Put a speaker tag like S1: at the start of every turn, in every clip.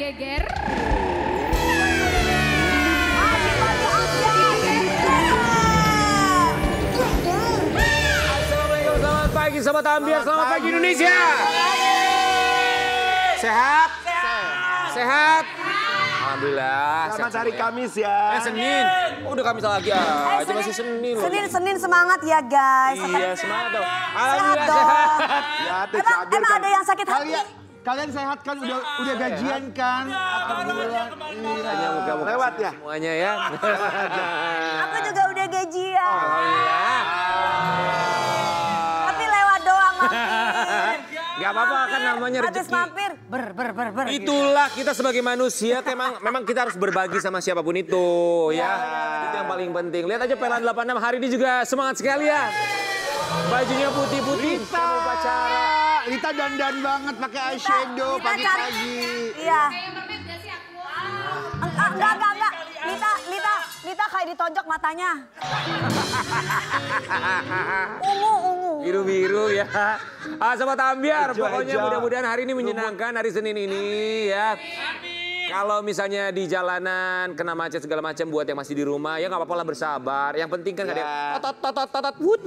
S1: geger.
S2: Assalamualaikum, selamat pagi Sobat Ambiar, selamat pagi Indonesia. Sehat? Sehat? Alhamdulillah.
S3: Selamat hari Kamis ya.
S2: Senin. Udah Kamis lagi aja, masih Senin loh.
S4: Senin semangat ya guys.
S2: Iya, semangat dong.
S4: Sehat
S2: Alhamdulillah
S4: dong.
S2: sehat.
S3: Ya,
S4: Emang ada yang sakit hati?
S3: Kalian sehat kan? Udah gajian kan? Alhamdulillah.
S2: Hanya muka-muka
S3: Lewat ya?
S2: semuanya ya.
S4: Aku juga udah gajian.
S2: Alhamdulillah.
S4: Tapi lewat doang mampir.
S2: Gak apa-apa kan namanya
S4: Habis
S2: rezeki.
S4: mampir, ber.
S2: Itulah kita sebagai manusia, memang kita harus berbagi sama siapapun itu ya. Itu yang paling penting. Lihat aja Pelan 86 hari ini juga semangat sekali ya. Bajunya putih-putih, sama upacara.
S3: Lita dandan banget pakai eyeshadow
S4: Lita
S3: pagi-pagi.
S4: Iya.
S1: Kayak mermaid gak sih aku?
S4: Enggak. Lita kayak ditonjok matanya. Ungu.
S2: Biru-biru ya. Sobat Ambiar,
S3: Hijau,
S2: pokoknya
S3: hijau.
S2: mudah-mudahan hari ini menyenangkan hari Senin ini ya. Kalau misalnya di jalanan kena macet segala macam buat yang masih di rumah ya nggak apa-apa lah bersabar. Yang penting kan ada totot wut.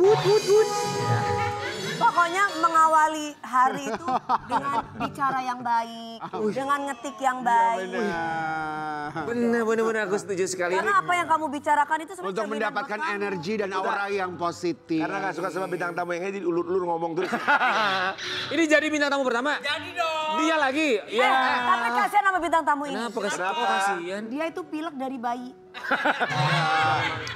S4: Pokoknya mengawali hari itu dengan bicara yang baik, dengan ngetik yang baik.
S2: Bener aku setuju sekali.
S4: Karena apa yang kamu bicarakan itu sebenarnya
S3: Untuk
S4: cerminan
S3: mendapatkan
S4: buat kamu.
S3: energi dan aura yang positif.
S5: Karena gak suka sama bintang tamu yang ini ulur-ulur ngomong terus.
S2: Ini jadi bintang tamu pertama? Jadi dong. Dia lagi? Ya.
S4: Tapi kasihan sama bintang tamu ini.
S2: Kenapa kasihan?
S4: Dia itu pilek dari bayi.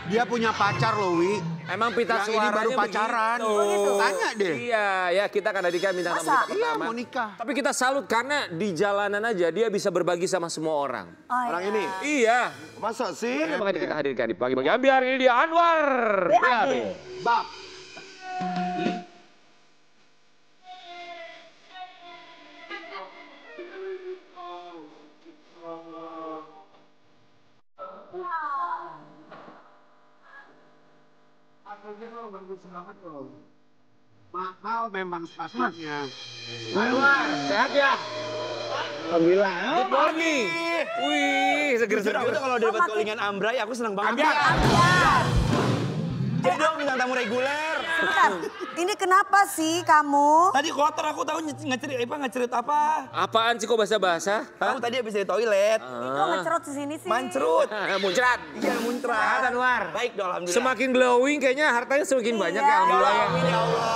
S3: Dia punya pacar loh, Wi.
S2: Emang pita
S3: Yang ini
S2: suaranya
S3: baru pacaran.
S2: begitu.
S3: Tanya deh.
S2: Iya, ya kita kan tadi kan bintang tamu
S4: Masa?
S2: kita
S3: Iya,
S2: pertama.
S3: mau nikah.
S2: Tapi kita salut karena di jalanan aja dia bisa berbagi sama semua orang.
S4: Oh,
S5: Orang
S4: iya.
S5: ini,
S2: Iya.
S5: masa sih?
S2: Makanya kita hadirkan di pagi-pagi Ambiar ini dia Anwar.
S4: BAB.
S3: Bab. Mahal memang pasarnya.
S2: Anwar, sehat ya?
S5: Alhamdulillah.
S2: Good morning. Wih,
S6: Jujur aku
S2: seger-seger.
S6: tuh kalau dapat callingan Ambrai aku seneng banget.
S2: Ambiar.
S6: Jadi dong bintang tamu reguler.
S4: Bentar, ini kenapa sih kamu?
S6: Tadi kotor aku tahu ngecerit apa.
S2: Apaan sih kok basah-basah?
S6: Aku tadi habis dari toilet.
S4: Itu ngecerot di sini sih.
S6: Mancrut.
S2: Muncrat.
S6: Iya muncrat.
S2: Sehat, Anwar.
S6: Baik dong alhamdulillah.
S2: Semakin glowing kayaknya hartanya semakin banyak ya
S4: Iya.
S2: alhamdulillah ya.
S6: Amin ya Allah.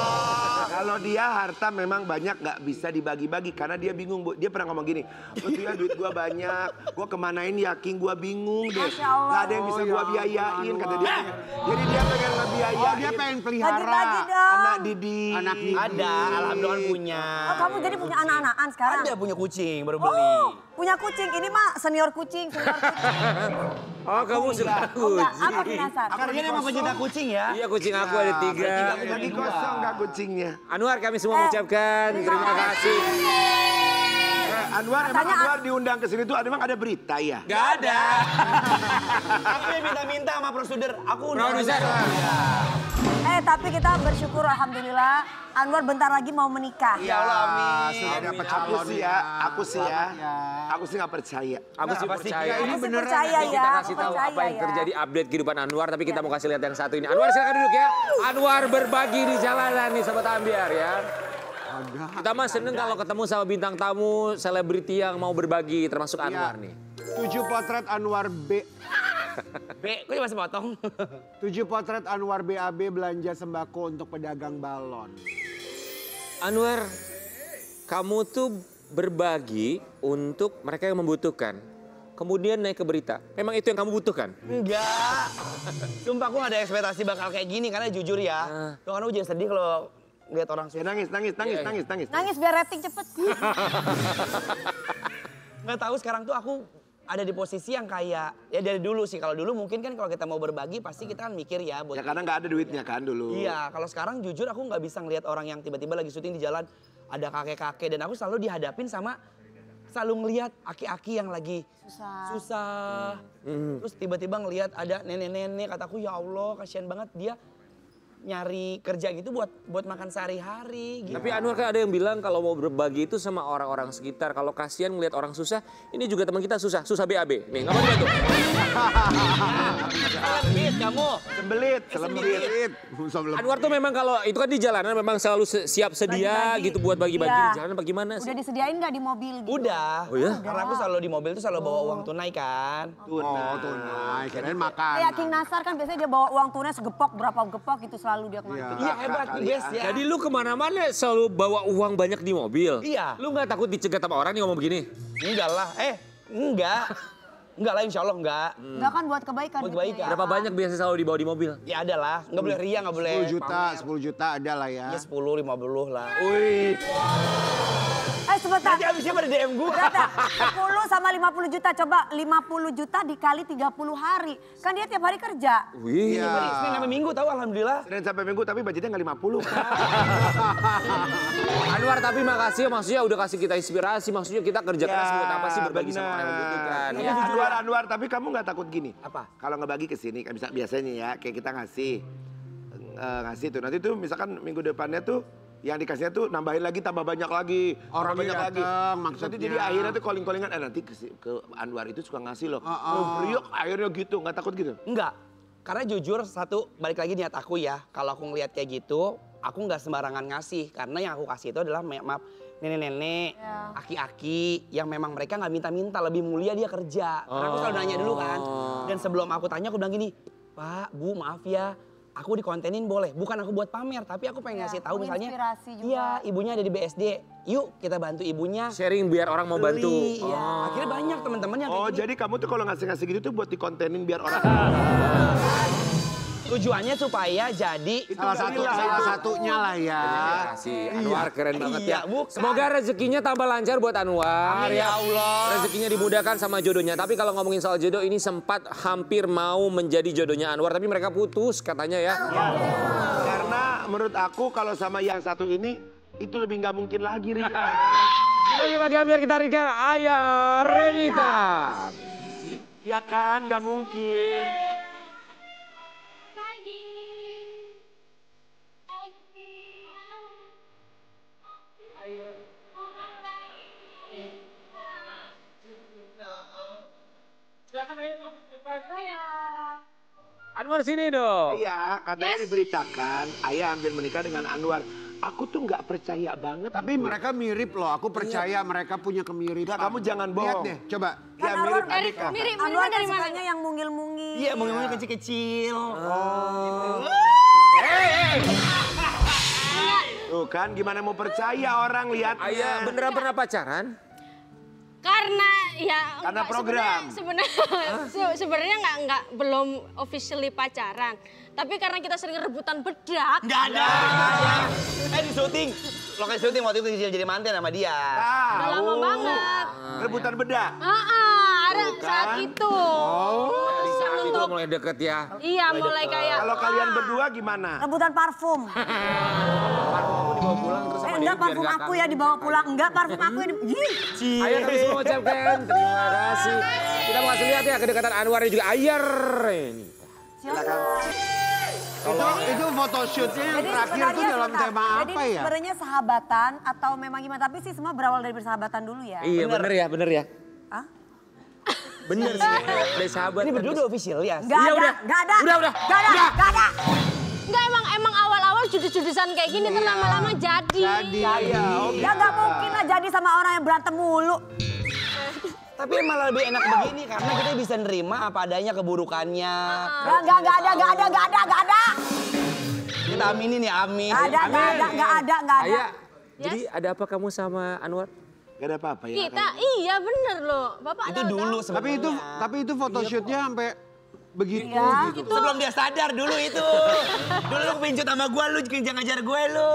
S5: Kalau dia harta memang banyak gak bisa dibagi-bagi karena dia bingung. Bu. Dia pernah ngomong gini, oh ya duit gua banyak, gua kemanain yakin gua bingung deh.
S4: Masya Allah.
S5: Gak ada yang bisa gua biayain kata dia. Jadi dia pengen ngebiayain.
S3: Oh, dia pengen pelihara.
S4: Bagi-bagi dong.
S5: Anak Didi.
S3: Anak Didi.
S6: Ada, alhamdulillah punya.
S4: Oh, kamu jadi punya anak-anakan sekarang?
S6: Ada punya kucing baru beli.
S4: Oh, punya kucing. Ini mah senior kucing.
S2: Oh kamu suka
S4: Oh, enggak,
S2: kucing.
S4: aku penasaran.
S6: Kalian emang pecinta kucing ya?
S2: Iya kucing aku ada 3.
S5: Lagi kosong gak kucingnya?
S2: Anwar kami semua mengucapkan terima kasih.
S5: Anwar, emang Anwar diundang ke sini tuh emang ada berita ya?
S2: Gak ada.
S6: Aku yang minta-minta sama prosedur. Aku
S2: Produser.
S4: Tapi kita bersyukur alhamdulillah Anwar bentar lagi mau menikah.
S6: Ya Allah amin.
S3: Sudah dapat
S5: Aku sih ya, aku sih ya.
S3: ya.
S5: Aku sih gak percaya.
S2: Aku sih
S6: Apa sih?
S2: percaya.
S3: Ini
S4: Aku
S3: beneran.
S4: percaya
S2: Nanti
S4: ya.
S2: kita
S4: aku
S2: kasih tahu
S4: percaya
S2: apa yang
S4: ya.
S2: terjadi update kehidupan Anwar. Tapi kita mau kasih lihat yang satu ini. Anwar silakan duduk ya. Anwar berbagi di jalanan nih Sobat Ambiar ya. Kita mah seneng kalau ketemu sama bintang tamu selebriti yang mau berbagi termasuk Anwar nih.
S3: 7 potret Anwar B.
S6: Kok cuma sepotong?
S3: 7 potret Anwar BAB belanja sembako untuk pedagang balon.
S2: Anwar, kamu tuh berbagi untuk mereka yang membutuhkan. Kemudian naik ke berita. Memang itu yang kamu butuhkan?
S6: Enggak. Sumpah aku gak ada ekspektasi bakal kayak gini karena jujur ya. Tuh kan aku jadi sedih kalau lihat orang
S5: Ya nangis.
S4: Nangis biar rating cepet.
S6: nggak tahu sekarang tuh aku ada di posisi yang kayak ya dari dulu sih. Kalau dulu mungkin kan kalau kita mau berbagi pasti kita kan mikir ya buat
S5: Ya karena gak ada duitnya kan dulu.
S6: iya, kalau sekarang jujur aku nggak bisa ngelihat orang yang tiba-tiba lagi syuting di jalan ada kakek-kakek dan aku selalu dihadapin sama selalu ngelihat aki-aki yang lagi susah. Terus tiba-tiba ngelihat ada nenek-nenek kataku ya Allah kasihan banget dia nyari kerja gitu buat makan sehari-hari gitu.
S2: Tapi Anwar kan ada yang bilang kalau mau berbagi itu sama orang-orang sekitar. Kalau kasihan ngeliat orang susah, ini juga teman kita susah BAB. Nih, nggak mau bantu.
S6: Selembit kamu.
S5: Sembelit.
S2: Anwar tuh memang kalau itu kan di jalanan memang selalu siap sedia
S4: Bagi-bagi.
S2: gitu buat bagi-bagi
S4: Iya.
S2: di jalanan. Bagaimana sih?
S4: Udah disediain nggak di mobil gitu?
S6: Udah.
S2: Oh ya?
S6: Karena aku selalu di mobil tuh selalu bawa uang tunai kan.
S3: Oh, tunai. Kirain makan.
S4: Kayak King Nasar kan biasanya dia bawa uang tunai segepok, berapa gepok gitu selalu dia kemana.
S3: Iya.
S6: Iya hebat
S5: kali
S6: guys
S5: ya.
S6: ya.
S2: Jadi lu kemana-mana selalu bawa uang banyak di mobil?
S6: Iya.
S2: Lu nggak takut dicegat sama orang nih ngomong begini?
S6: Enggak lah. Enggak. Enggak lah insya Allah enggak.
S4: Enggak kan buat kebaikan.
S6: Buat
S4: gitu
S6: kebaikan.
S4: ya.
S2: Berapa banyak biasa selalu dibawa di mobil?
S6: Ya ada lah. Enggak boleh ria, enggak boleh
S3: 10 juta ada lah ya.
S6: Ya 10, 50 lah.
S2: Wih.
S4: Sebentar.
S6: Nanti abisnya pada DM gue.
S4: Berapa? 10 sama 50 juta. Coba 50 juta dikali 30 hari. Kan dia tiap hari kerja.
S2: Wih.
S3: Iya.
S6: Senin sampai Minggu tahu alhamdulillah.
S5: Senin sampai Minggu tapi budgetnya nggak 50.
S2: Anwar tapi makasih ya, maksudnya udah kasih kita inspirasi. Maksudnya kita kerja keras buat apa sih berbagi sama orang yang membutuhkan.
S5: Tapi
S2: Ya.
S5: Anwar, tapi kamu nggak takut gini?
S6: Apa?
S5: Kalau ngebagi ke sini, kan biasanya ya, kayak kita ngasih tuh. Nanti tuh misalkan minggu depannya tuh yang dikasihnya tuh nambahin lagi, tambah banyak lagi.
S3: Orang
S5: tambah banyak lagi.
S3: datang,
S5: Nanti
S3: maksudnya.
S5: jadi akhirnya tuh calling-callingan, nanti ke Anwar itu suka ngasih loh. Priok akhirnya gitu, nggak takut gitu?
S6: Enggak. Karena jujur satu, balik lagi niat aku ya. Kalau aku ngeliat kayak gitu, aku nggak sembarangan ngasih. Karena yang aku kasih itu adalah maaf nenek-nenek,
S4: Ya.
S6: aki-aki yang memang mereka nggak minta-minta, lebih mulia dia kerja. Karena aku selalu nanya dulu kan. Dan sebelum aku tanya aku bilang gini, Pak, Bu maaf ya. Aku dikontenin boleh, bukan aku buat pamer, tapi aku pengen
S4: Ya,
S6: ngasih tahu misalnya,
S4: menginspirasi juga.
S6: iya ibunya ada di BSD, yuk kita bantu ibunya.
S2: Sharing biar orang mau bantu.
S6: Beli, iya. Akhirnya banyak teman-teman yang kayak
S5: Oh,
S6: gini.
S5: jadi kamu tuh kalau ngasih-ngasih gitu tuh buat dikontenin biar orang...
S6: Tujuannya supaya jadi
S3: Salah satunya lah ya.
S2: Kasih Anwar keren banget ya.
S6: Iya, bukan.
S2: Semoga rezekinya tambah lancar buat Anwar.
S6: Amin, ya Allah.
S2: Rezekinya dimudahkan sama jodohnya. Tapi kalau ngomongin soal jodoh ini sempat hampir mau menjadi jodohnya Anwar. Tapi mereka putus katanya ya.
S5: Karena menurut aku kalau sama yang satu ini, itu lebih nggak mungkin lagi, Rika.
S2: Bagi biar kita Rika, ayah Renita.
S5: Ya kan, nggak mungkin.
S2: Anwar sini dong.
S5: Iya, katanya diberitakan ayah hampir menikah dengan Anwar. Aku tuh nggak percaya banget.
S3: Tapi mereka mirip loh, aku percaya mereka punya kemiripan.
S5: Nggak, kamu jangan
S3: Lihat
S5: bohong.
S3: deh, coba.
S5: Ya
S4: Kan
S5: mirip
S4: Anwar
S5: Andika.
S1: Mirip
S4: Anwar
S1: dari
S4: kan
S1: mana?
S4: sukanya yang mungil-mungil.
S6: Iya, mau kecil-kecil.
S5: Tuh kan, gimana mau percaya orang lihatnya.
S2: Ayah beneran pernah pacaran?
S1: Karena ya
S5: Karena
S1: enggak,
S5: program.
S1: sebenarnya nggak belum officially pacaran. Tapi karena kita sering rebutan bedak.
S6: Nggak ada. Di syuting. Lokasi syuting waktu itu jadi manten sama dia.
S1: Udah lama banget.
S5: Rebutan bedak.
S1: Ada saat itu.
S2: Dari saat itu mulai deket ya.
S1: Iya mulai kayak.
S5: Kalau kalian berdua gimana?
S4: Rebutan parfum.
S2: Parfum dibawa pulang terus sama dia
S4: Enggak
S2: biar
S4: parfum
S2: nggak
S4: aku
S2: kangen.
S4: ya dibawa pulang. Enggak parfum aku yang Ih.
S2: Ayah kami semua ucapkan terima kasih. Kita mau kasih lihat ya kedekatan Anwar dan juga Ayar ini.
S3: Itu photoshootnya yang
S4: Jadi
S3: terakhir tuh
S4: sebenarnya
S3: dalam
S4: sebentar.
S3: tema
S4: Jadi
S3: apa
S4: ini
S3: ya?
S4: sebenarnya sahabatan atau memang gimana? Tapi sih semua berawal dari persahabatan dulu ya.
S2: Iya bener ya.
S4: Hah?
S2: Bener sih. Dari sahabat.
S6: Ini berdua udah official ya?
S4: Enggak
S2: Iya,
S4: ada,
S2: udah.
S4: enggak ada.
S2: Udah.
S4: Enggak ada, enggak ada.
S1: Enggak emang awal-awal judus-judusan kayak gini kan lama-lama jadi.
S3: Jadi.
S4: Ya enggak mungkin lah jadi sama orang yang berantem mulu.
S6: Tapi malah lebih enak begini karena kita bisa nerima apa adanya keburukannya.
S4: Enggak ada.
S6: Kita aminin ya, amin.
S4: Enggak ada.
S2: Ayah, jadi ada apa kamu sama Anwar?
S5: Gak ada apa-apa ya.
S1: Kita iya bener loh. Bapak
S6: Itu dulu
S3: Tapi
S6: sebenarnya.
S3: itu photoshootnya sampai begitu
S4: Iya.
S3: gitu.
S6: Sebelum dia sadar dulu itu. Dulu lu kepincut sama gue, lu jangan ngajar gue lu.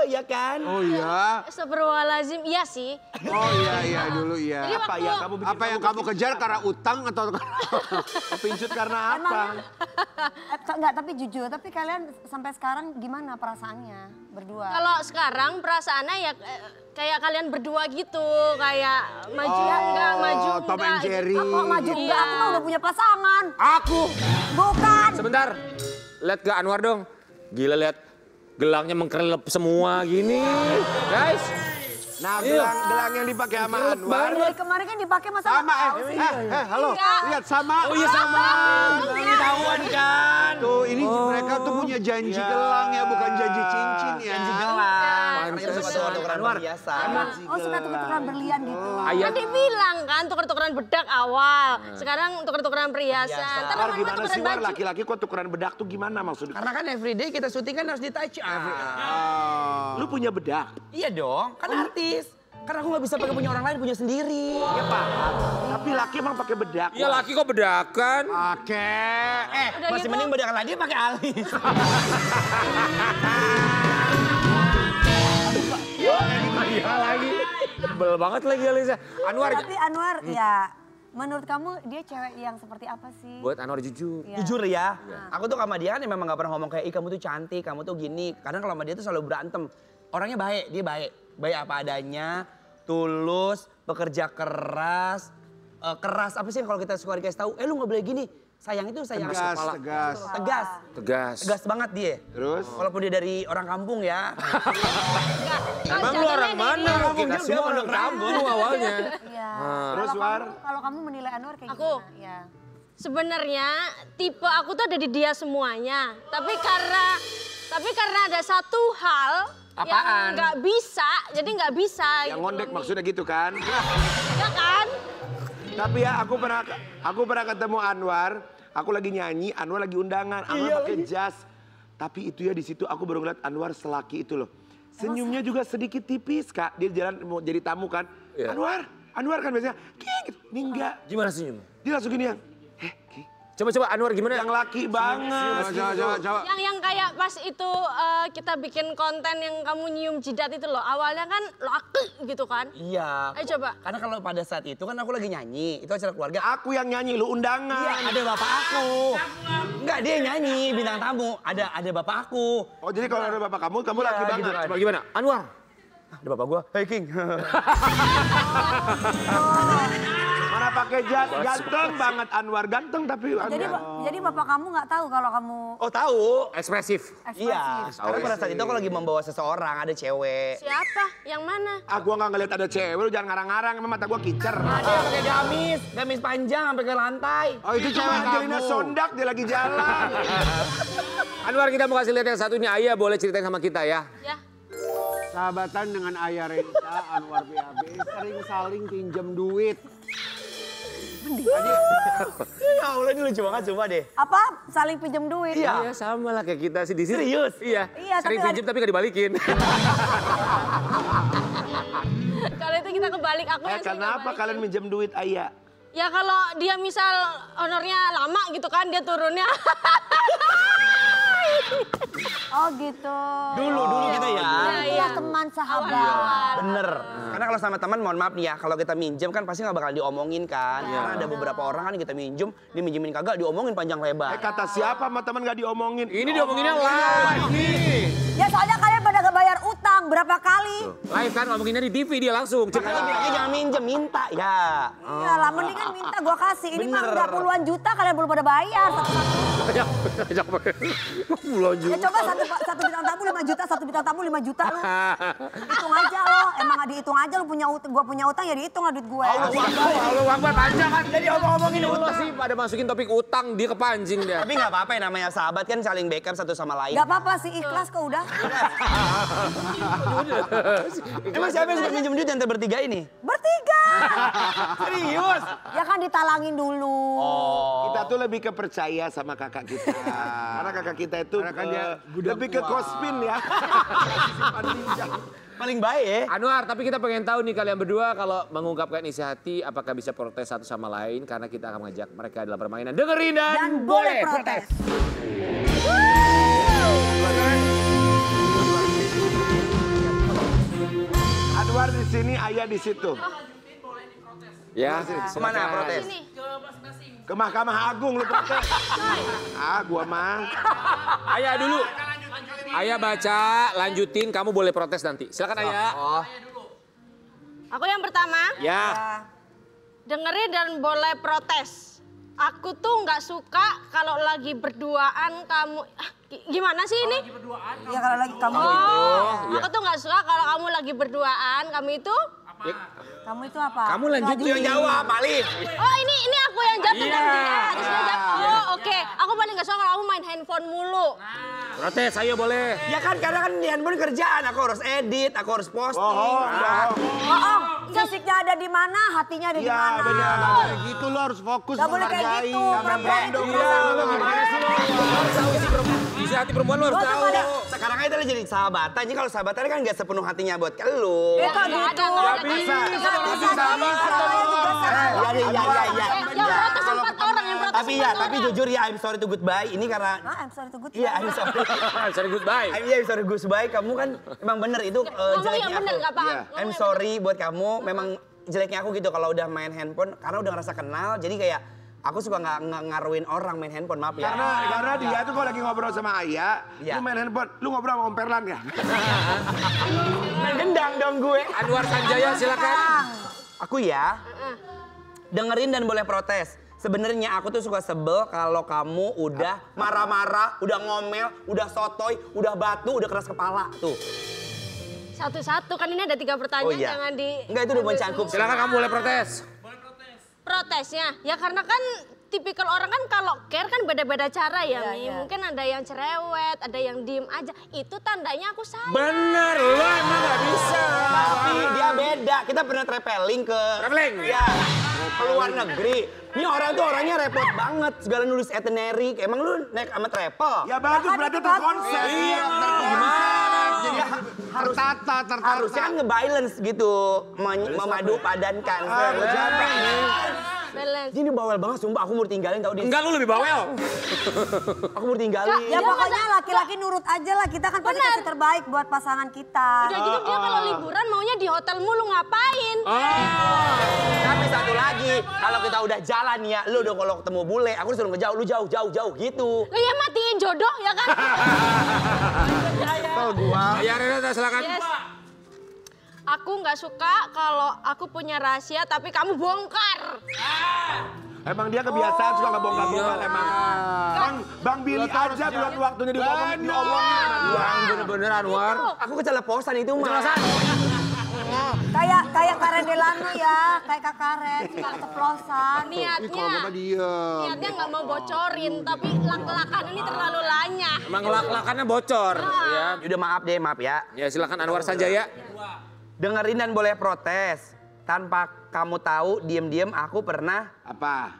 S6: Ya kan?
S3: Oh iya.
S1: Astagfirullahaladzim, iya sih.
S3: Oh iya dulu iya.
S1: Jadi
S5: Apa
S1: waktu
S5: ya kamu bikin
S3: Apa yang kamu kejar karena utang atau
S5: kepincut karena apa?
S4: Enggak, tapi jujur, tapi kalian sampai sekarang gimana perasaannya berdua?
S1: kalau sekarang perasaannya ya kayak kalian berdua gitu, kayak maju enggak, maju enggak.
S3: Tom and Jerry.
S4: Kok maju
S1: Iya.
S4: enggak? Aku mah udah punya pasangan.
S2: Aku.
S4: Bukan.
S2: Sebentar. Lihat ke Anwar dong. Gila lihat gelangnya mengkelep semua gini. Guys.
S5: Nah, gelang yang dipakai sama Anwar.
S4: Dari kemarin kan dipakai masa
S3: Sama halo. Lihat sama.
S2: Oh iya sama.
S6: Ketahuan kan.
S3: Tuh ini mereka tuh punya janji gelang ya, bukan janji cincin ya.
S6: Janji gelang.
S2: Pantes.
S6: Suka tukeran perhiasan.
S4: Oh suka tuker-tukeran berlian gitu.
S1: Kan dibilang kan tuker-tukeran bedak awal. Sekarang tuker-tukeran perhiasan. Ntar
S5: War,
S1: lama-lama
S5: gimana
S1: tukeran
S5: sih War?
S1: baju.
S5: Laki-laki kok tukeran bedak tuh gimana maksudnya?
S6: Karena kan everyday kita syuting kan harus di touch up.
S5: Lu punya bedak?
S6: Iya dong, kan artis. Karena aku nggak bisa pakai punya orang lain, punya sendiri.
S5: Iya Pak. Tapi laki emang pakai bedak.
S2: Iya laki kok bedakan.
S3: Oke.
S6: Masih
S1: gitu.
S6: mending bedakan lagi pakai alis.
S2: Iya lagi. Bel banget lagi Alisa. Anwar.
S4: Tapi Anwar ya menurut kamu dia cewek yang seperti apa sih?
S2: Buat Anwar jujur.
S4: Iya.
S6: Jujur ya, aku tuh sama dia kan memang gak pernah ngomong kayak, ih kamu tuh cantik, kamu tuh gini. Kadang kalau sama dia tuh selalu berantem. Orangnya baik, dia baik. Baik apa adanya, tulus, bekerja keras. Keras apa sih kalau kita suka dikasih tahu, lu gak boleh gini. Sayang itu sayang
S3: Tegas,
S6: kepala.
S3: tegas.
S6: Tegas.
S2: Tegas.
S6: Tegas banget dia.
S5: Terus?
S6: Walaupun dia dari orang kampung ya.
S2: Emang lu orang mana? Kita
S6: Dia
S2: semua orang
S6: pondok
S2: kampung awalnya.
S4: Iya.
S5: Terus War?
S4: Kalau kamu menilai Anwar kayak
S1: Aku?
S4: gimana? Ya.
S1: Sebenarnya tipe aku tuh ada di dia semuanya. Tapi karena ada satu hal
S6: Apaan?
S1: yang nggak bisa, jadi nggak bisa.
S5: Yang
S1: gitu
S5: ngondek
S1: loh.
S5: maksudnya gitu kan?
S1: Ya kan?
S5: Tapi ya aku pernah ketemu Anwar, aku lagi nyanyi, Anwar lagi undangan, Anwar pakai jas. Tapi itu ya di situ aku baru ngeliat Anwar selaki itu loh. Senyumnya juga sedikit tipis Kak, dia jalan mau jadi tamu kan.
S2: Iya.
S5: Anwar kan biasanya, gitu. Ini enggak.
S2: Gimana senyum?
S5: Dia langsung gini ya, Ki.
S2: Coba Anwar gimana?
S5: Yang laki banget.
S3: Coba.
S1: Yang kayak pas itu kita bikin konten yang kamu nyium jidat itu loh. Awalnya kan laki gitu kan.
S6: Iya.
S1: Ayo coba.
S6: Karena kalau pada saat itu kan aku lagi nyanyi, itu acara keluarga.
S5: Aku yang nyanyi, lu undangan.
S6: Iya, ada bapak aku. Enggak, dia nyanyi bintang tamu. Ada bapak aku.
S5: Oh jadi kalau ada bapak kamu laki banget.
S6: gitu kan.
S2: Coba gimana? Anwar.
S6: Ada bapak gua. Hey King.
S5: Mana pakai jas, ganteng banget Anwar, ganteng tapi
S4: Jadi bapak kamu nggak tahu kalau kamu
S6: Oh tahu.
S2: Ekspresif.
S4: ekspresif.
S6: Iya. Karena pada saat itu aku lagi membawa seseorang, ada cewek.
S1: Siapa? Yang mana?
S5: Gua nggak ngeliat ada cewek, lu jangan ngarang-ngarang, emang mata gua kicer.
S6: Ada yang pakai gamis panjang sampai ke lantai.
S3: Oh itu cewek
S5: Angelina
S3: kamu.
S5: Sondak dia lagi jalan.
S2: Anwar kita mau kasih lihat yang satu ini. Ayah boleh ceritain sama kita ya.
S1: Ya.
S3: Sahabatan dengan Ayah Renita, Anwar BAB sering saling pinjam duit.
S6: Ya Allah ini lucu banget coba deh.
S4: Apa? Saling pinjam duit?
S6: Iya.
S2: Iya sama lah kayak kita sih di sini.
S6: Serius?
S2: Iya.
S4: Iya, tapi
S2: Sering
S4: nggak-
S2: pinjam tapi gak dibalikin.
S1: Kalau itu kita kebalik, aku yang sering
S5: Kenapa
S1: kebalik.
S5: kalian minjem duit Ayah?
S1: Ya kalau dia misal honornya lama gitu kan, dia turunnya.
S4: Oh gitu.
S6: Dulu kita ya.
S4: Iya teman sahabat.
S6: Bener. Karena kalau sama teman mohon maaf nih ya, kalau kita minjem kan pasti nggak bakal diomongin kan. Karena ada beberapa orang kan kita minjem, dia minjemin kagak diomongin panjang lebar.
S5: Kata siapa sama teman gak diomongin?
S2: Ini diomonginnya live nih.
S4: Ya soalnya kalian pada gak bayar utang berapa kali?
S2: Live kan ngomonginnya di TV dia langsung.
S6: Makanya bilangnya jangan minjem, minta ya.
S4: Iya lah mendingan minta gua kasih. Ini mah
S6: Bener.
S4: udah puluhan juta kalian belum pada bayar. Ya coba satu bintang tamu 5 juta, satu bintang tamu 5 juta lu. Hitung aja lo. Emang gak dihitung aja lu punya utang, gua punya utang ya dihitung lah duit gue.
S2: Allah Akbar panjang kan. Jadi omong-omongin utang sih pada masukin topik utang dia kepancing dia.
S6: Tapi nggak apa-apa ya namanya sahabat kan saling backup satu sama lain.
S4: Gak apa-apa sih ikhlas kok udah.
S6: Emang siapa yang suka minjem duit yang bertiga ini?
S4: Bertiga.
S6: Serius?
S4: Ya kan ditalangin dulu.
S5: Kita tuh lebih ke percaya sama kakak kita. Karena kakak kita itu
S3: Karena kan dia gudang
S5: lebih ke
S3: uang.
S5: kospin ya. Simpan pinjam.
S6: Paling baik ya.
S2: Anwar, tapi kita pengen tahu nih kalian berdua kalau mengungkapkan isi hati apakah bisa protes satu sama lain karena kita akan mengajak mereka dalam permainan. Dengerin
S4: Dan boleh protes.
S5: Anwar di sini, Ayah di situ.
S2: Ya,
S6: Kemana protes?
S1: Sini.
S5: Ke Mahkamah Agung lu protes. Gua mah.
S2: Ayah dulu. Ayah baca, lanjutin, kamu boleh protes nanti. Silakan Ayah.
S6: Oh,
S1: Aku yang pertama,
S2: Ya.
S1: dengerin dan boleh protes. Aku tuh nggak suka kalau lagi berduaan kamu. Gimana sih ini?
S4: Ya kalau lagi kamu
S1: Aku tuh nggak suka kalau kamu lagi berduaan, kamu itu?
S4: Kamu itu apa?
S2: Kamu lanjut
S6: Itu yang jawab, Alif.
S1: Oh ini aku yang jatuh dan dia. Terus dia jawab, oh oke. Aku paling nggak suka kalau kamu main handphone mulu.
S2: Protes, ayo boleh.
S6: Ya kan karena kan di handphone kerjaan, aku harus edit, aku harus posting.
S4: Bohong. Fisiknya ada di mana, hatinya ada di
S3: Iya
S4: mana.
S3: benar. Kayak gitu lo harus fokus
S4: Gak boleh kayak
S3: menghargai.
S4: gitu. Perempuan itu
S2: Isi hati perempuan lo harus tahu.
S6: Sekarang aja kita jadi sahabatan, jadi kalau sahabatan kan gak sepenuh hatinya buat lu.
S4: kok gitu.
S3: Bisa.
S1: Yang protes 4 orang, yang protes
S6: Tapi
S1: 4
S6: ya,
S1: orang.
S6: tapi jujur ya, I'm sorry to goodbye. Ini karena,
S4: I'm sorry to good.
S6: iya I'm sorry.
S2: Sorry goodbye.
S6: I'm sorry goodbye, kamu kan emang bener itu
S1: Ngomong
S6: jeleknya
S1: yang bener
S6: aku.
S1: nggak paham.
S2: Iya.
S1: Ngomong
S6: I'm
S1: yang
S6: sorry buat kamu, memang jeleknya aku gitu kalau udah main handphone, karena udah ngerasa kenal, jadi kayak aku suka nggak ngaruhin orang main handphone, maaf ya.
S5: Karena dia tuh kalau lagi ngobrol sama Ayah,
S6: Iya.
S5: lu main handphone, lu ngobrol sama Om Perlan ya?
S6: Main gendang dong gue.
S2: Anwar Sanjaya silakan.
S6: Aku ya, dengerin dan boleh protes. Sebenarnya aku tuh suka sebel kalau kamu udah marah-marah, udah ngomel, udah sotoy, udah batu, udah keras kepala tuh.
S1: Satu-satu kan ini ada 3 pertanyaan, jangan di.
S6: Enggak, itu udah mencangkup.
S2: Silakan kamu boleh protes.
S1: Protesnya, ya karena kan tipikal orang kan kalau care kan beda-beda cara ya,
S4: Iya,
S1: Mi.
S4: iya.
S1: Mungkin ada yang cerewet, ada yang diem aja. Itu tandanya aku sayang.
S2: Bener, lo emang gak bisa.
S6: Tapi dia beda. Kita pernah traveling ke...
S2: Traveling?
S6: Ya, ke luar negeri. Ini orang tuh orangnya repot banget. Segala nulis itinerary. Emang lu naik sama travel?
S5: Ya bagus, berarti terkonsep.
S2: Iya,
S3: Jadi tertata.
S6: Harusnya kan nge-balance gitu. Memadu padankan.
S1: Balance.
S6: Ini bawel banget, sumpah. Aku mau ditinggalin tau dia.
S2: Enggak, lu lebih bawel.
S6: Aku mau ditinggalin.
S4: Ya pokoknya laki-laki nurut aja lah. Kita kan pasti kasih terbaik buat pasangan kita.
S1: Udah gitu dia kalau liburan maunya di hotel mulu, ngapain?
S6: Tapi satu lagi, kalau kita udah jalan ya, lu udah kalau ketemu bule, aku disuruh ngejauh, lu jauh gitu.
S1: Lah ya matiin jodoh ya kan?
S2: Ya Renata silakan.
S1: Yes. Aku nggak suka kalau aku punya rahasia tapi kamu bongkar.
S5: Emang dia kebiasaan suka ngebongkar-bongkar emang. Bang Billy aja buat waktunya diomongin sama dia.
S2: Bang, bener-bener Anwar.
S6: Aku keceplosan itu mah.
S4: Kayak Karen Delano ya, kayak Kak Karen, suka keceplosan.
S1: Niatnya nggak mau bocorin, tapi lak-lakan ini terlalu lanyah.
S2: Emang lak-lakannya bocor. Ya.
S6: Udah maaf deh, maaf ya.
S2: Ya silakan Anwar Sanjaya.
S6: Dengerin dan boleh protes. Tanpa kamu tahu, diem-diem aku pernah...
S5: Apa?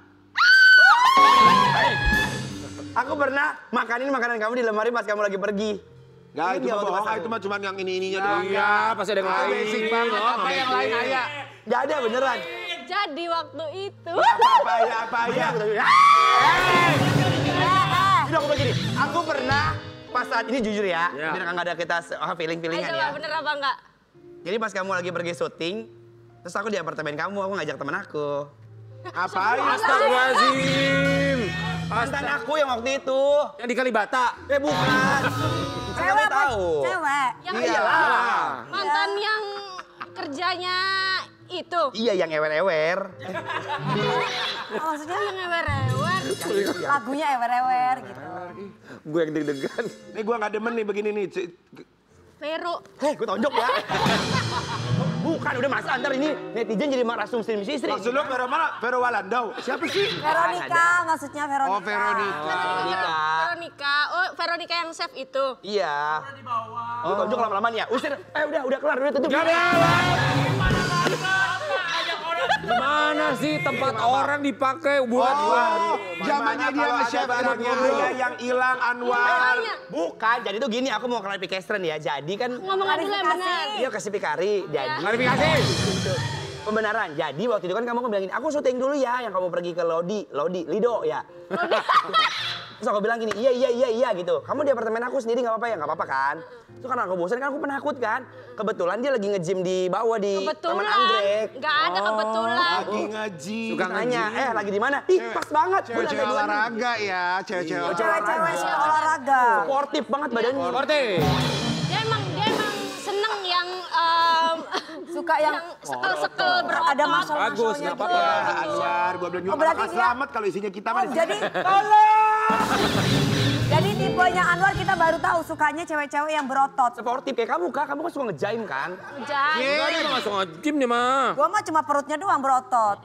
S6: Aku pernah makanin makanan kamu di lemari pas kamu lagi pergi.
S5: Enggak, itu mah bohong. Itu mah cuma yang ini-ininya doang.
S2: Iya, pasti ada yang lain.
S5: Basic banget. Apa yang lain, Ayah?
S6: Gak ada beneran.
S1: Jadi waktu itu.
S5: Apa ya?
S6: Ini aku begini, aku pernah pas saat ini jujur ya,
S2: Ya.
S6: biar nggak ada kita feeling-feelingan
S1: Ayo
S6: ya.
S1: coba bener apa enggak?
S6: Jadi pas kamu lagi pergi syuting, terus aku di apartemen kamu, aku ngajak temen aku.
S5: Apa ya?
S2: Astagfirullahaladzim.
S6: Mantan aku yang waktu itu.
S2: Yang di Kalibata.
S6: Bukan. Kan kamu
S4: Cewek apa?
S6: tahu.
S4: Cewek.
S1: Yang
S6: Iyalah.
S1: mantan yang kerjanya itu.
S6: Iya yang ewer-ewer.
S4: Maksudnya
S1: Yang ewer-ewer.
S4: lagunya ewer-ewer gitu.
S2: Gue yang deg-degan.
S5: Nih gua nggak demen nih begini nih.
S1: Vero.
S6: Hei, gue tonjok ya. Bukan, udah masa antar ini netizen jadi marah asumsi istri.
S5: Maksud lu Vero mana? Vero Walandau. Siapa sih?
S4: Veronica maksudnya Veronica.
S3: Oh, Veronica.
S1: Veronica. Oh, Veronica yang chef itu.
S6: Iya. Oh, tonjok lama-lama nih ya. Usir. Udah kelar, udah tutup.
S2: Gimana sih tempat orang dipakai buat
S5: Zamannya dia nge-chef barangnya Ayah yang hilang Anwar.
S6: Bukan, jadi tuh gini, aku mau klarifikasi ya. Jadi kan
S1: Ngomong dulu yang benar.
S6: dia kasih pikari. Jadi
S2: klarifikasi?
S6: pembenaran. Jadi waktu itu kan kamu bilangin, aku syuting dulu ya yang kamu pergi ke Lido ya. Terus aku bilang gini, iya gitu. Kamu di apartemen aku sendiri nggak apa-apa ya? Nggak apa-apa kan? Itu karena aku bosan kan aku penakut kan. Kebetulan dia lagi nge-gym di bawah di Taman Anggrek.
S1: Nggak ada kebetulan.
S5: Lagi ngaji.
S2: Suka
S6: Nanya, lagi di mana? Ih, pas banget. Gua
S3: Cewek-cewek
S6: lantai 26.
S3: olahraga ya, cewek-cewek
S4: Cewek-cewek suka olahraga.
S6: Sportif banget badannya.
S2: Korte.
S1: Dia emang seneng yang
S4: Suka yang
S1: sekel-sekel berotot.
S4: ada masalah
S2: Bagus, nggak apa-apa.
S5: Ya, Anwar, gua bilang juga
S4: Oh, berarti
S5: bakal
S4: dia-
S5: selamat kalau isinya kita mah di sini.
S4: jadi tipenya Sebenarnya Anwar kita baru tahu sukanya cewek-cewek yang berotot.
S6: Sportif kayak kamu Kak, kamu kan suka ngejaim kan?
S1: Jangan.
S2: Enggak, dia mah langsung nge-gym nih mah.
S4: Gua mah cuma perutnya doang berotot.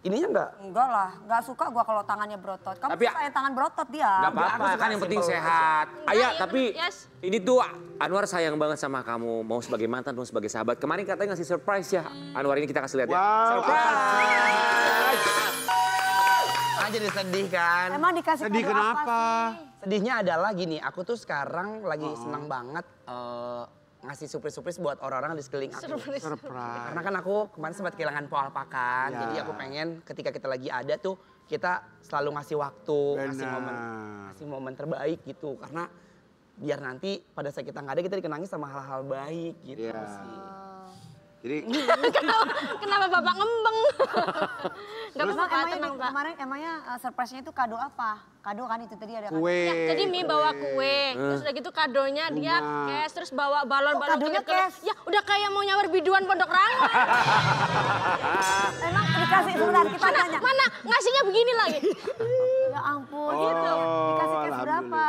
S6: Ininya enggak?
S4: Enggak lah, enggak suka gua kalau tangannya berotot. Kamu
S2: Tapi-
S4: suka yang tangan berotot dia.
S2: Gak apa-apa, kan yang penting sehat. Ayah, tapi
S1: Yes.
S2: ini tuh Anwar sayang banget sama kamu. Mau sebagai mantan, mau sebagai sahabat. Kemarin katanya ngasih surprise ya. Anwar ini kita kasih lihat ya.
S5: Wow,
S2: Surprise.
S6: Jadi sedih kan?
S4: Emang dikasih
S3: Sedih
S4: kado
S3: kenapa?
S4: apa sih?
S6: Sedihnya adalah gini, aku tuh sekarang lagi senang banget ngasih surprise-surprise buat orang-orang di sekeliling aku.
S3: Surprise.
S6: Karena kan aku kemarin sempat kehilangan Paul Pakan,
S3: Ya.
S6: jadi aku pengen ketika kita lagi ada tuh kita selalu ngasih waktu, ngasih momen terbaik gitu. Karena biar nanti pada saat kita nggak ada kita dikenangi sama hal-hal baik gitu
S5: Iya.
S6: sih.
S5: Jadi
S1: Kenapa Bapak ngembeng? Gak
S4: Emang,
S1: apa-apa, tenang Pak.
S4: kemarin emangnya surprise-nya itu kado apa? Kado kan itu tadi ada kan?
S3: Kue.
S1: Ya, jadi Mi bawa kue, terus udah gitu kadonya dia cash, terus bawa balon-balon
S4: kadonya
S1: kelip-kelip.
S4: cash?
S1: Ya udah kayak mau nyawar biduan Pondok Rangon.
S4: Emang dikasih sebentar kita tanya.
S1: Mana ngasihnya begini lagi?
S4: Ya ampun gitu. Dikasih cash berapa?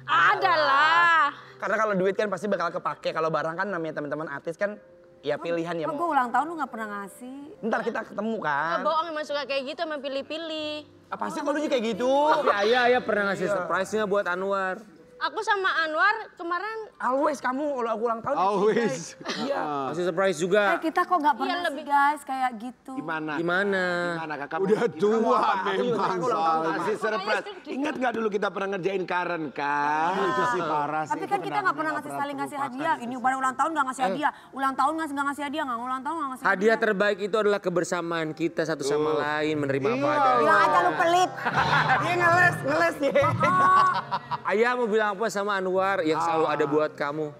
S1: Ada lah.
S6: Karena kalau duit kan pasti bakal kepake, kalau barang kan namanya teman-teman artis kan ya pilihan ya.
S4: Kok gue ulang tahun lu gak pernah ngasih?
S6: Ntar kita ketemu kan.
S1: Bohong emang suka kayak gitu, emang pilih-pilih.
S6: Apa sih kok lu juga kayak gitu?
S2: Tapi ayah pernah ngasih surprise-nya buat Anwar.
S1: Aku sama Anwar kemarin
S6: Always kamu kalau aku ulang tahun.
S3: Always.
S6: Iya.
S2: Ngasih surprise juga.
S4: Kita kok gak pernah
S1: lebih.
S4: sih guys kayak gitu.
S5: gimana?
S2: Gimana?
S5: Gimana kakak?
S3: Udah tua
S6: Aku juga
S3: memang
S6: ulang tahun
S3: soalnya.
S5: Kasih surprise. Ingat nggak dulu kita pernah ngerjain Karen kan?
S3: Itu sih parah sih.
S4: Tapi kan kita gak pernah ngasih saling ngasih hadiah. Ini pada ulang tahun gak ngasih hadiah. Ulang tahun gak ngasih hadiah, gak ulang tahun gak ngasih hadiah.
S2: Hadiah terbaik itu adalah kebersamaan kita satu sama lain, menerima apa adanya.
S4: Bilang aja lu pelit.
S6: Dia ngeles dia.
S2: Ayah mau bilang apa sama Anwar yang selalu ada buat kamu?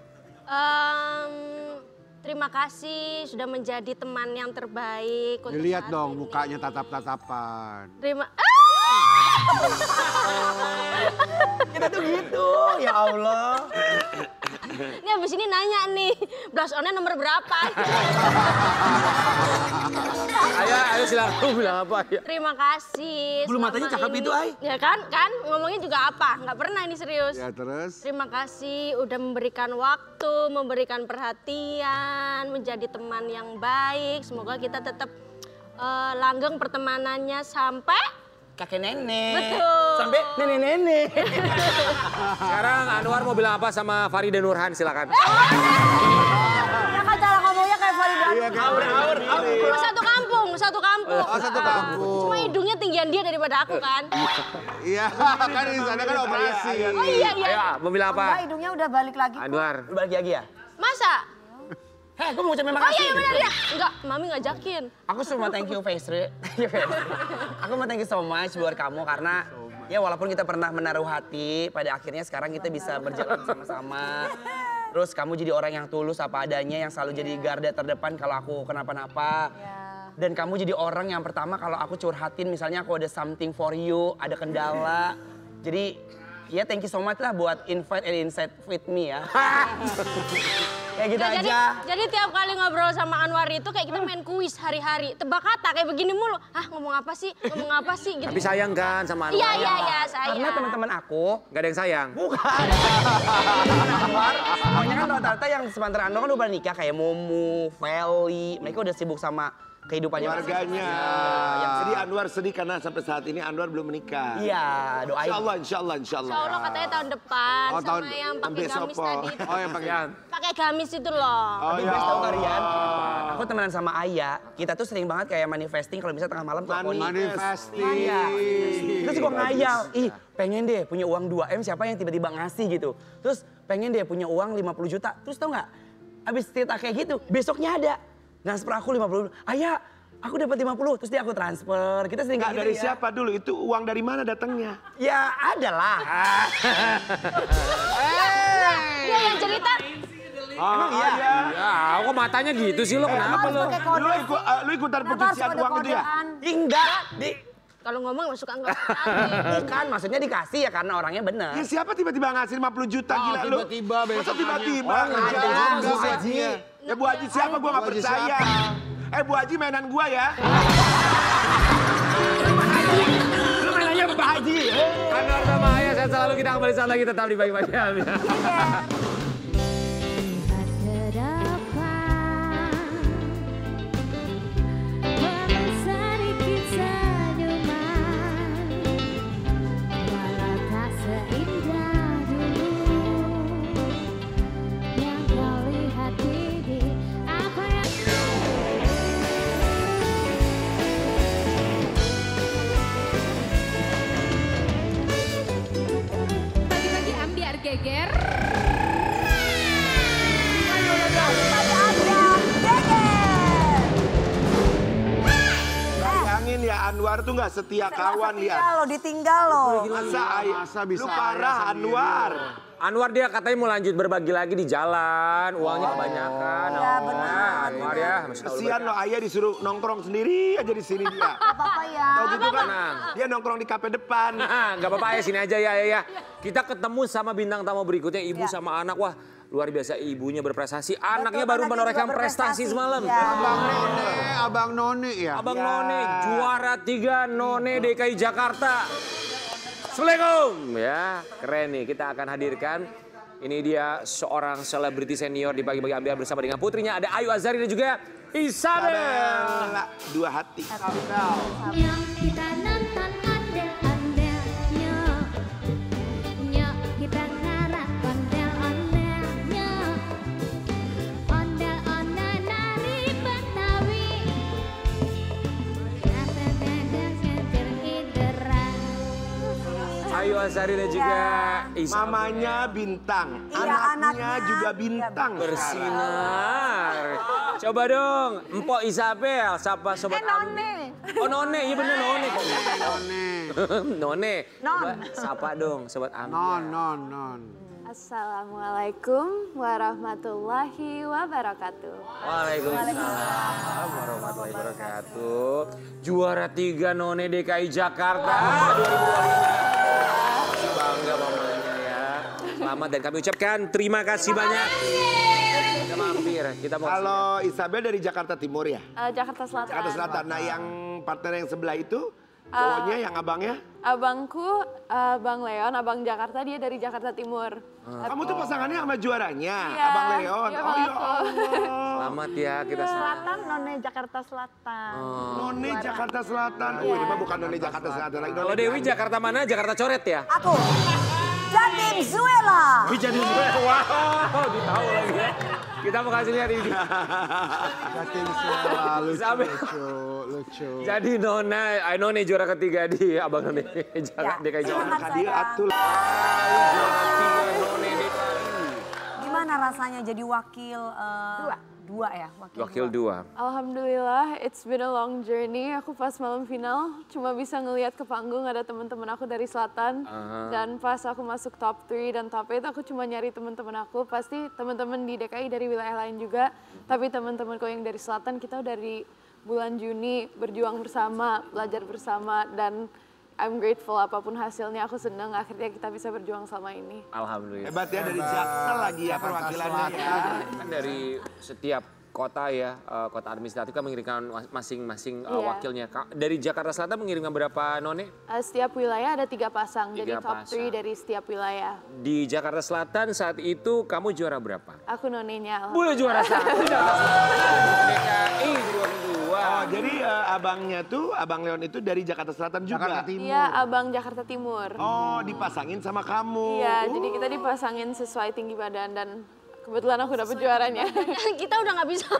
S1: terima kasih sudah menjadi teman yang terbaik. untuk
S3: Dilihat
S1: saat
S3: dong
S1: ini.
S3: mukanya tatap-tatapan.
S1: Terima.
S6: Kita tuh gitu, ya Allah.
S1: Ini abis ini nanya nih, blush on-nya nomor berapa?
S2: Ayo silakan bilang apa ya?
S1: Terima kasih.
S6: Bulu matanya
S1: selama
S6: cakep
S1: ini.
S6: itu, Ay.
S1: Ya kan, ngomongnya juga apa? Nggak pernah ini serius.
S3: Ya terus.
S1: Terima kasih udah memberikan waktu, memberikan perhatian, menjadi teman yang baik. Semoga kita tetap langgeng pertemanannya sampai
S6: Kakek nenek.
S1: Betul.
S6: Sampai nenek-nenek.
S2: Sekarang Anwar mau bilang apa sama Farida Nurhan silakan.
S4: Ya kan cara ngomongnya kayak Farida.
S3: Iya kan.
S1: satu kampung.
S3: Oh satu kampung.
S1: Cuma hidungnya tinggian dia daripada aku kan.
S3: Iya kan di sana kan operasi.
S1: Oh iya.
S2: Ayo mau bilang
S4: Enggak,
S2: apa?
S4: hidungnya udah balik lagi. kok.
S2: Anwar.
S6: Lu balik lagi ya?
S1: Masa?
S6: Heh, gue mau ucapin
S1: Oh
S6: makasih.
S1: iya benar ya. Enggak, Mami ngajakin.
S6: Aku cuma thank you Faisri. Aku mau thank you so much buat kamu karena ya walaupun kita pernah menaruh hati, pada akhirnya sekarang kita bisa berjalan sama-sama. Terus kamu jadi orang yang tulus apa adanya, yang selalu jadi garda terdepan kalau aku kenapa-napa. Dan kamu jadi orang yang pertama kalau aku curhatin misalnya aku ada something for you, ada kendala. Jadi ya thank you so much lah buat invite and insight with me ya. Kayak gitu
S1: Ya,
S6: aja.
S1: jadi tiap kali ngobrol sama Anwar itu kayak kita main kuis hari-hari. Tebak kata kayak begini mulu. Ah ngomong apa sih? Ngomong apa sih? Gitu.
S2: Tapi sayang kan sama Anwar?
S1: Iya sayang.
S6: Karena teman-teman aku
S2: Gak ada yang sayang?
S6: bukan. Anwar, pokoknya kan rata-rata yang sementara Anwar kan udah nikah kayak Momu, Feli, mereka udah sibuk sama kehidupannya
S5: Keluarganya.
S6: Yang
S5: Jadi Anwar sedih karena sampai saat ini Anwar belum menikah.
S6: Iya, doain.
S5: Insya Allah.
S1: Insya Allah katanya tahun depan
S3: Oh,
S1: sama
S3: tahun
S1: yang pakai
S5: besok,
S1: gamis
S5: Po.
S1: tadi itu.
S3: Oh yang pakai.
S1: Pakai gamis itu loh.
S6: Tapi best tau gak Rian? Aku temenan sama Aya, kita tuh sering banget kayak manifesting kalau misalnya tengah malam tuh aku nih.
S3: Manifesting.
S6: Terus gue ngayal, ih pengen deh punya uang 2M siapa yang tiba-tiba ngasih gitu. Terus pengen deh punya uang 50 juta. Terus tau gak, abis cerita kayak gitu, besoknya ada. Transfer aku 50, Aya aku dapat 50, terus dia aku transfer. Kita sering
S5: Enggak
S6: kayak
S5: dari
S6: gitu ya.
S5: siapa dulu? Itu uang dari mana datangnya?
S6: Ya ada lah.
S1: Dia yang cerita.
S5: Emang iya?
S2: Ya, kok matanya gitu sih lo? Kenapa lo?
S4: Pakai kode.
S5: Lu ikutan
S4: Kenapa harus
S5: pencucian uang itu ya?
S4: kode-kodean?
S6: Enggak,
S1: Kalau ngomong suka enggak.
S6: bukan maksudnya dikasih ya karena orangnya bener.
S5: Ya siapa tiba-tiba ngasih 50 juta gila lu?
S3: tiba-tiba
S5: Masa
S3: besoknya.
S5: tiba-tiba?
S3: Orang
S5: Nggak
S3: ngerjain
S5: ada.
S3: juga
S5: Bu Haji. Ya Bu Haji siapa? Gua nggak
S3: Bu Haji
S5: percaya. Bu Haji mainan gua ya.
S6: Lu mainannya Pak Haji.
S2: Anwar sama Ayah sehat selalu, kita kembali saat lagi tetap di Pagi-Pagi Ambiar.
S7: Pagi-pagi Ambiar geger.
S5: Bayangin ya Anwar tuh nggak setia kawan lihat.
S4: Ditinggal loh.
S5: Masa bisa lu parah Anwar.
S2: Anwar dia katanya mau lanjut berbagi lagi di jalan, uangnya kebanyakan.
S4: Iya, benar.
S2: Anwar ya.
S5: Kesian lo ayah disuruh nongkrong sendiri aja di sini dia.
S4: Apa-apa ya.
S5: Tahu gitu kan?
S2: Tenang.
S5: Dia nongkrong di kafe depan.
S2: Gak apa-apa ya, sini aja ya. Kita ketemu sama bintang tamu berikutnya, ibu sama anak. Wah, luar biasa ibunya berprestasi. Anaknya baru
S4: anaknya
S2: menorehkan
S4: juga
S2: prestasi
S4: berprestasi.
S2: semalam.
S4: Ya.
S3: Abang None ya.
S2: Abang None, juara 3 None DKI Jakarta. Assalamualaikum. Ya, keren nih. Kita akan hadirkan. Ini dia seorang selebriti senior di Pagi-Pagi Ambiar bersama dengan putrinya. Ada Ayu Azhari dan juga Isabel.
S5: Isabel, dua hati.
S7: Nyok kita nonton ondel-ondel. Nyok. Nyok kita ngarak ondel-ondel. Nyok. Ondel-ondel nari Betawi. Rasa dadah ngejar hideran.
S2: Ayu Azhari dan juga Isabel.
S5: Mamanya bintang,
S4: Iya,
S5: anaknya juga bintang.
S2: Bersinar. Coba dong, Empok Isabel, sapa sobat None. Oh None, iya bener None kok. None. Coba sapa dong sobat Ambiar.
S3: Non.
S8: Assalamualaikum warahmatullahi wabarakatuh.
S2: Waalaikumsalam warahmatullahi wabarakatuh. Juara 3 None DKI Jakarta 2022. Bangga mamanya ya. Selamat dan kami ucapkan terima kasih banyak. Kita mampir, kita mau
S5: Kalau Isabel dari Jakarta Timur ya?
S8: Jakarta Selatan.
S5: Jakarta Selatan. Nah yang partner yang sebelah itu, cowoknya yang abangnya?
S8: Abangku, Bang Leon, abang Jakarta, dia dari Jakarta Timur.
S5: Kamu tuh pasangannya sama juaranya,
S8: Iya,
S5: Abang Leon.
S8: iya,
S5: Oh ya
S8: Bang.
S5: Allah.
S2: selamat ya kita
S4: Selatan, None Jakarta Selatan.
S5: None Jakarta Selatan. Oh ini mah bukan None Jakarta Selatan lagi.
S2: Kalau Dewi Jakarta mana? Jakarta Coret ya?
S4: Aku. Jatim Zuela.
S2: Wih jadi wow, ditahu lagi ya. Kita mau kasih lihat ini.
S3: Jatim Suela,
S2: Isabel.
S3: lucu.
S2: Jadi None juara ketiga di Abang None DKI Jakarta.
S5: Dia atul.
S2: None DKI.
S4: Gimana rasanya jadi wakil dua ya?
S2: Wakil 2.
S8: Alhamdulillah, it's been a long journey. Aku pas malam final cuma bisa ngelihat ke panggung ada teman-teman aku dari selatan. Dan pas aku masuk top 3 dan top 8 aku cuma nyari teman-teman aku. Pasti teman-teman di DKI dari wilayah lain juga. Tapi teman-temanku yang dari selatan kita dari bulan Juni berjuang bersama, belajar bersama dan I'm grateful apapun hasilnya, aku senang akhirnya kita bisa berjuang selama ini.
S2: Alhamdulillah.
S5: Hebat ya dari Jaksel lagi ya perwakilannya ya.
S2: Kan dari setiap kota ya, kota administratif kan mengirimkan masing-masing
S8: Iya.
S2: wakilnya. Dari Jakarta Selatan mengirimkan berapa None?
S8: Setiap wilayah ada 3 pasang, jadi
S2: 3
S8: top
S2: pasang.
S8: 3 dari setiap wilayah.
S2: Di Jakarta Selatan saat itu kamu juara berapa?
S8: Aku nonenya.
S2: Boleh juara 1 DKI 2022.
S5: Oh jadi abangnya tuh, Abang Leon itu dari Jakarta Selatan juga?
S3: Jakarta Timur.
S8: Iya, abang Jakarta Timur.
S5: Oh dipasangin sama kamu.
S8: Iya, jadi kita dipasangin sesuai tinggi badan dan kebetulan aku dapet juaranya.
S1: Kita udah nggak bisa.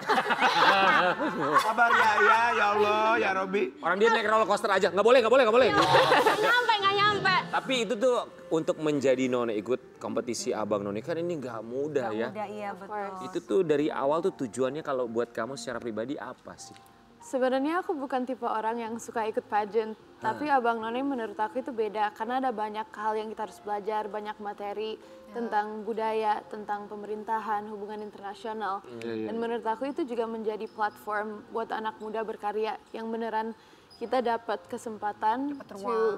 S5: Sabar ya Allah, ya Robi.
S2: Orang dia naik roller coaster aja, nggak boleh.
S1: Nggak nyampe.
S2: Tapi itu tuh untuk menjadi None ikut kompetisi Abang None kan ini nggak mudah ya.
S4: Udah iya betul.
S2: Itu tuh dari awal tuh tujuannya kalau buat kamu secara pribadi apa sih?
S8: Sebenarnya aku bukan tipe orang yang suka ikut pageant, tapi Abang None menurut aku itu beda karena ada banyak hal yang kita harus belajar, banyak materi tentang budaya, tentang pemerintahan, hubungan internasional. Dan menurut aku itu juga menjadi platform buat anak muda berkarya yang beneran kita dapat kesempatan,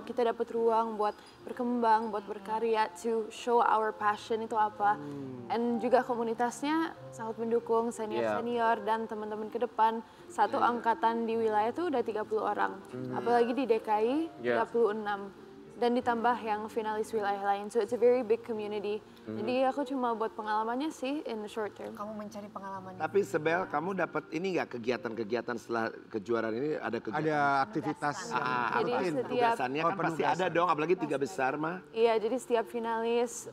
S8: kita dapat ruang buat berkembang, buat berkarya, to show our passion itu apa. And juga komunitasnya sangat mendukung senior-senior dan teman-teman ke depan. Satu angkatan di wilayah itu udah 30 orang. Apalagi di DKI 36. dan ditambah yang finalis wilayah lain. So it's a very big community. Jadi aku cuma buat pengalamannya sih in the short term.
S4: Kamu mencari pengalaman.
S5: Tapi Sebel, kamu dapat ini nggak kegiatan-kegiatan setelah kejuaraan ini ada kegiatan?
S3: Ada aktivitas yang
S8: Jadi
S3: rutin.
S8: setiap
S5: Penugasannya kan pasti ada dong, apalagi 3 besar mah.
S8: Iya, jadi setiap finalis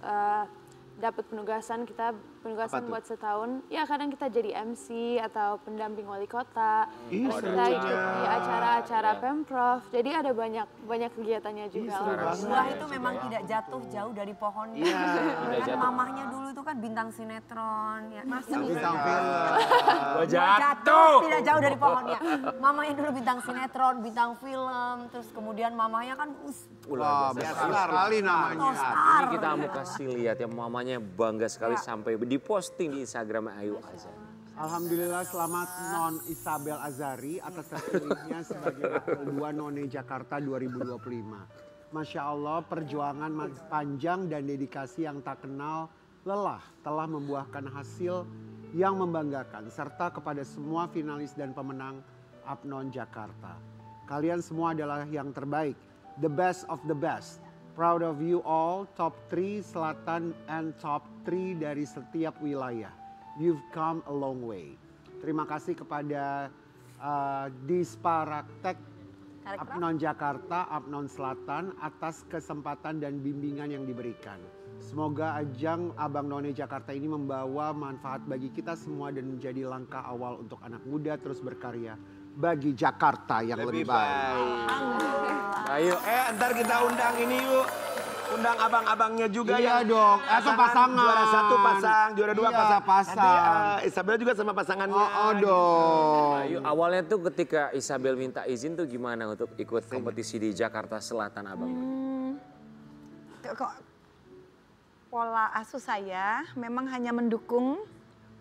S8: dapat penugasan, kita penugasan buat setahun. Ya kadang kita jadi MC atau pendamping wali kota.
S5: Ih,
S8: Kadang
S5: seru
S8: kita ikut
S5: ya.
S8: di acara-acara Pemprov. Jadi ada banyak kegiatannya juga.
S4: Buah itu memang tidak jatuh jauh dari pohonnya.
S5: Iya.
S4: Kan mamahnya dulu tuh kan bintang sinetron. Ya. Masih
S3: Bintang film.
S4: jatuh tidak jauh dari pohonnya. Mamanya dulu bintang sinetron, bintang film. Terus kemudian mamanya kan
S3: Wah, besar sekali namanya.
S2: Ini kita mau kasih lihat ya mamanya bangga sekali sampai diposting di Instagram Ayu Azhar.
S3: Alhamdulillah selamat Non Isabel Azari atas terpilihnya sebagai Wakil 2 None Jakarta 2025. Masya Allah perjuangan panjang dan dedikasi yang tak kenal lelah telah membuahkan hasil yang membanggakan. Serta kepada semua finalis dan pemenang Apnon Jakarta. Kalian semua adalah yang terbaik. The best of the best. Proud of you all, top 3 Selatan and top 3 dari setiap wilayah. You've come a long way. Terima kasih kepada Disparaktek Apnon Jakarta, Apnon Selatan atas kesempatan dan bimbingan yang diberikan. Semoga ajang Abang None Jakarta ini membawa manfaat bagi kita semua dan menjadi langkah awal untuk anak muda terus berkarya bagi Jakarta yang lebih baik.
S2: Ayo.
S5: Ntar kita undang ini yuk. Undang abang-abangnya juga
S3: Iya
S5: yang
S3: dong, atau pasangan.
S5: Juara 1 pasang, juara 2
S3: Iya,
S5: pasang. Nanti Isabel juga sama pasangannya.
S3: Oh dong.
S2: Ayu awalnya tuh ketika Isabel minta izin tuh gimana untuk ikut kompetisi di Jakarta Selatan Abang?
S9: Pola asuh saya memang hanya mendukung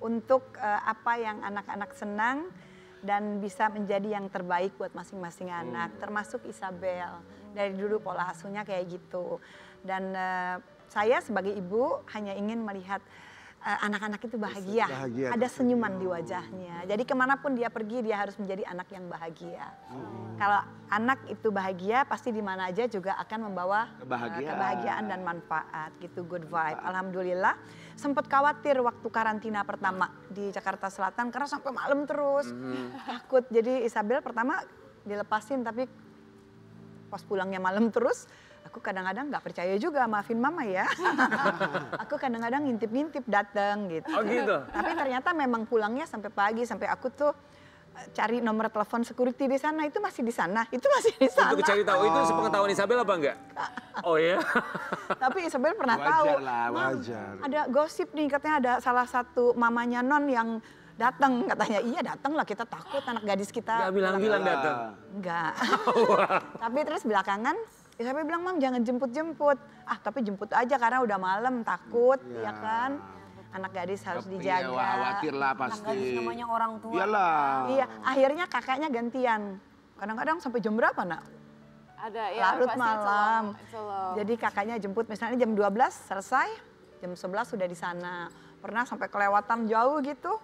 S9: untuk apa yang anak-anak senang dan bisa menjadi yang terbaik buat masing-masing anak, termasuk Isabel. Dari dulu pola asuhnya kayak gitu. Dan saya sebagai ibu hanya ingin melihat anak-anak itu bahagia. Ada senyuman di wajahnya. Jadi kemanapun dia pergi dia harus menjadi anak yang bahagia. Kalau anak itu bahagia pasti di mana aja juga akan membawa kebahagiaan dan manfaat gitu, good vibe. Alhamdulillah. Sempat khawatir waktu karantina pertama di Jakarta Selatan karena sampai malam terus. Takut. Jadi Isabel pertama dilepasin tapi pas pulangnya malam terus, aku kadang-kadang nggak percaya juga, maafin mama ya. Aku kadang-kadang ngintip-ngintip datang gitu.
S2: Oh gitu?
S9: Tapi ternyata memang pulangnya sampai pagi, sampai aku tuh cari nomor telepon security di sana, itu masih di sana, itu masih di sana.
S2: Untuk cari tahu itu sepengetahuan Isabel apa enggak? Oh ya?
S9: Tapi Isabel pernah tahu.
S5: Wajar lah, wajar.
S9: Ada gosip nih, katanya ada salah satu mamanya Non yang datang, katanya iya datang lah, kita takut anak gadis kita.
S2: Gak bilang-bilang datang.
S9: Enggak. Tapi terus belakangan Isabel bilang, Mam jangan jemput-jemput. Ah tapi jemput aja karena udah malam, takut ya kan. Anak gadis harus dijaga.
S5: Iya, khawatir lah pasti.
S4: anak gadis namanya orang tua.
S5: Iyalah.
S9: Iya, akhirnya kakaknya gantian. Kadang-kadang sampai jam berapa nak?
S8: Ada ya
S9: Larut
S8: pasti
S9: malam.
S8: it's a long.
S9: Jadi kakaknya jemput misalnya jam 12 selesai, jam 11 sudah di sana. Pernah sampai kelewatan jauh gitu.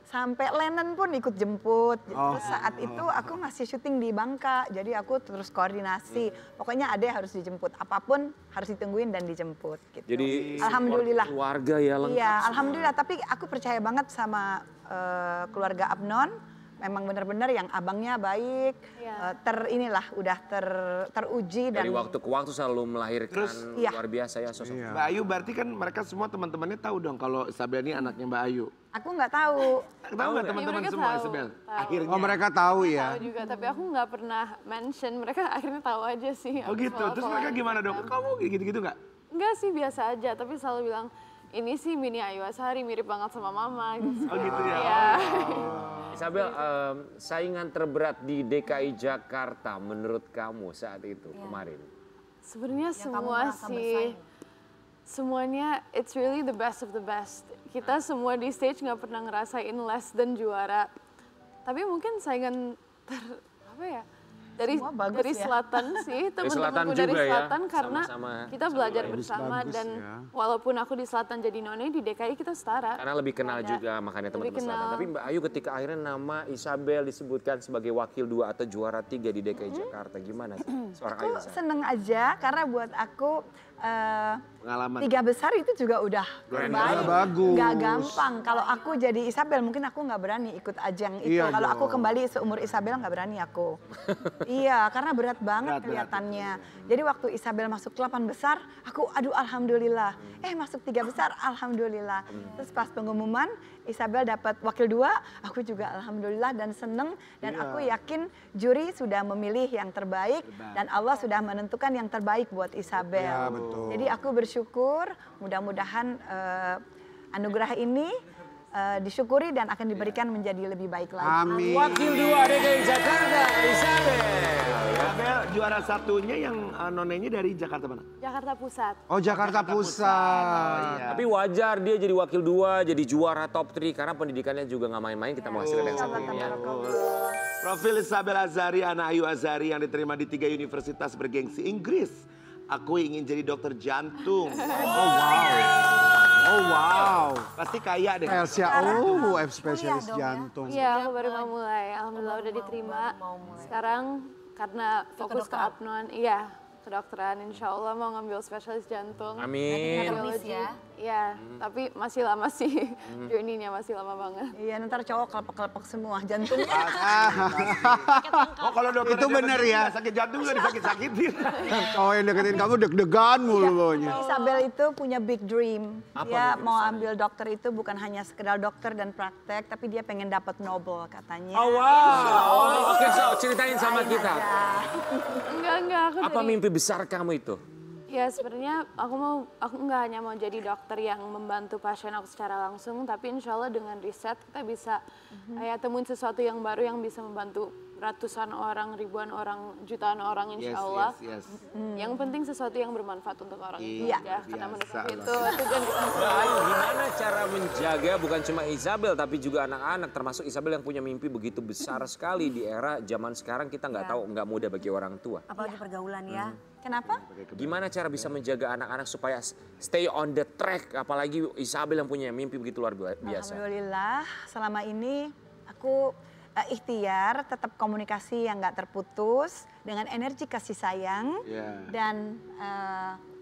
S9: Sampai Lennon pun ikut jemput. Terus saat itu aku masih syuting di Bangka. Jadi aku terus koordinasi. Pokoknya ada harus dijemput. Apapun harus ditungguin dan dijemput. Gitu.
S2: Jadi
S9: alhamdulillah.
S2: Keluarga ya lengkap.
S9: Iya, alhamdulillah. Tapi aku percaya banget sama keluarga Apnon. Memang benar-benar yang abangnya baik. Udah teruji dan
S2: Dari waktu ke waktu selalu melahirkan
S9: iya.
S2: luar biasa ya sosok.
S5: Mbak Ayu berarti kan mereka semua teman-temannya tahu dong kalau Isabel ini anaknya Mbak Ayu.
S9: aku nggak tahu.
S5: Tahu nggak teman-teman
S8: mereka
S5: semua
S8: tahu,
S5: Isabel?
S8: tahu.
S5: Akhirnya.
S3: Oh mereka tahu ya.
S8: Tahu juga, tapi aku nggak pernah mention. Mereka akhirnya tahu aja sih.
S5: Oh gitu. Terus mereka gimana dong? Kamu gitu-gitu nggak?
S8: Enggak sih, biasa aja. Tapi selalu bilang, ini sih Mini Ayu Azhari mirip banget sama mama. Gitu.
S5: Oh gitu ya.
S8: Iya.
S2: Isabel, saingan terberat di DKI Jakarta menurut kamu saat itu kemarin?
S8: Sebenarnya
S4: kamu
S8: semua
S4: merasa
S8: sih, semuanya it's really the best of the best. Kita semua di stage nggak pernah ngerasain less than juara. Tapi mungkin saingan
S9: Semua bagus
S8: dari
S9: ya.
S8: selatan sih,
S2: selatan
S8: teman-temanku dari
S2: juga ya,
S8: selatan karena
S2: sama-sama
S8: kita belajar bersama
S3: Bagus
S8: dan
S3: ya.
S8: walaupun aku di selatan jadi none, di DKI kita setara.
S2: Karena lebih kenal juga makanya
S8: Lebih
S2: teman-teman selatan.
S8: kenal.
S2: Tapi Mbak Ayu ketika akhirnya nama Isabel disebutkan sebagai wakil 2 atau juara 3 di DKI Jakarta, gimana sih seorang Ayu
S9: Aku
S2: Azhari?
S9: seneng aja karena buat aku
S5: Pengalaman.
S9: 3 besar itu juga udah terbaik.
S3: Bagus.
S9: Nggak gampang. Kalau aku jadi Isabel mungkin aku nggak berani ikut ajang itu.
S3: Iya
S9: Kalau aku
S3: dong.
S9: kembali seumur Isabel nggak berani aku. Iya, karena berat banget
S3: Berat,
S9: kelihatannya. Jadi waktu Isabel masuk 8 besar, aku aduh alhamdulillah. Masuk 3 besar, alhamdulillah. Terus pas pengumuman Isabel dapat wakil 2, aku juga alhamdulillah dan seneng. Dan aku yakin juri sudah memilih yang terbaik dan Allah sudah menentukan yang terbaik buat Isabel.
S3: Ya, betul.
S9: Jadi aku bersyukur mudah-mudahan anugerah ini disyukuri dan akan diberikan menjadi lebih baik lagi.
S3: Amin.
S2: Wakil 2 DKI Jakarta, Isabel.
S5: Isabel juara satunya yang nonenya dari Jakarta mana?
S8: Jakarta Pusat.
S3: Oh, Jakarta Pusat.
S2: Tapi wajar dia jadi wakil 2, jadi juara top 3 karena pendidikannya juga nggak main-main. Kita mau kasih lihat yang satu ini ya.
S5: Profil Isabel Azhari, anak Ayu Azhari yang diterima di 3 universitas bergengsi Inggris. Aku ingin jadi dokter jantung.
S3: Oh wow.
S5: Pasti kaya deh.
S3: Elsia, spesialis jantung.
S8: Iya, aku baru mau mulai. Alhamdulillah udah diterima. Sekarang karena fokus ke apnoan, iya, kedokteran. Insya Allah mau ngambil spesialis jantung.
S2: Amin.
S8: Kardiologi. Iya, tapi masih lama sih. Journey-nya masih lama banget.
S9: Iya, ntar cowok kelepek-kelepek semua jantung.
S5: Oh kalau dokter
S3: Itu bener ya.
S5: sakit jantung gak disakit-sakitin.
S3: Cowok yang deketin kamu deg-degan mulu pokoknya.
S9: Isabel itu punya big dream.
S2: Apa
S9: Dia
S2: mimpi
S9: mau
S2: besarnya?
S9: ambil dokter itu bukan hanya sekedar dokter dan praktek, tapi dia pengen dapat Nobel katanya.
S2: Oh wow. Oke, so ceritain sama kita.
S8: Enggak, aku
S2: Apa
S8: dari...
S2: mimpi besar kamu itu?
S8: Ya sebenarnya aku nggak hanya mau jadi dokter yang membantu pasien aku secara langsung, tapi insya Allah dengan riset kita bisa ya temuin sesuatu yang baru yang bisa membantu ratusan orang, ribuan orang, jutaan orang insya Allah.
S5: Yes.
S8: Yang penting sesuatu yang bermanfaat untuk orang itu
S9: Iya.
S8: aja, karena menurut
S5: Biasa
S8: aku itu tujuan kita.
S2: Mbak Ayu, gimana cara menjaga bukan cuma Isabel tapi juga anak-anak termasuk Isabel yang punya mimpi begitu besar sekali di era zaman sekarang kita nggak tahu nggak mudah bagi orang tua.
S4: Apalagi pergaulan ya.
S9: Kenapa?
S2: Gimana cara bisa menjaga anak-anak supaya stay on the track apalagi Isabel yang punya mimpi begitu luar biasa.
S9: Alhamdulillah selama ini aku ikhtiar tetap komunikasi yang nggak terputus dengan energi kasih sayang dan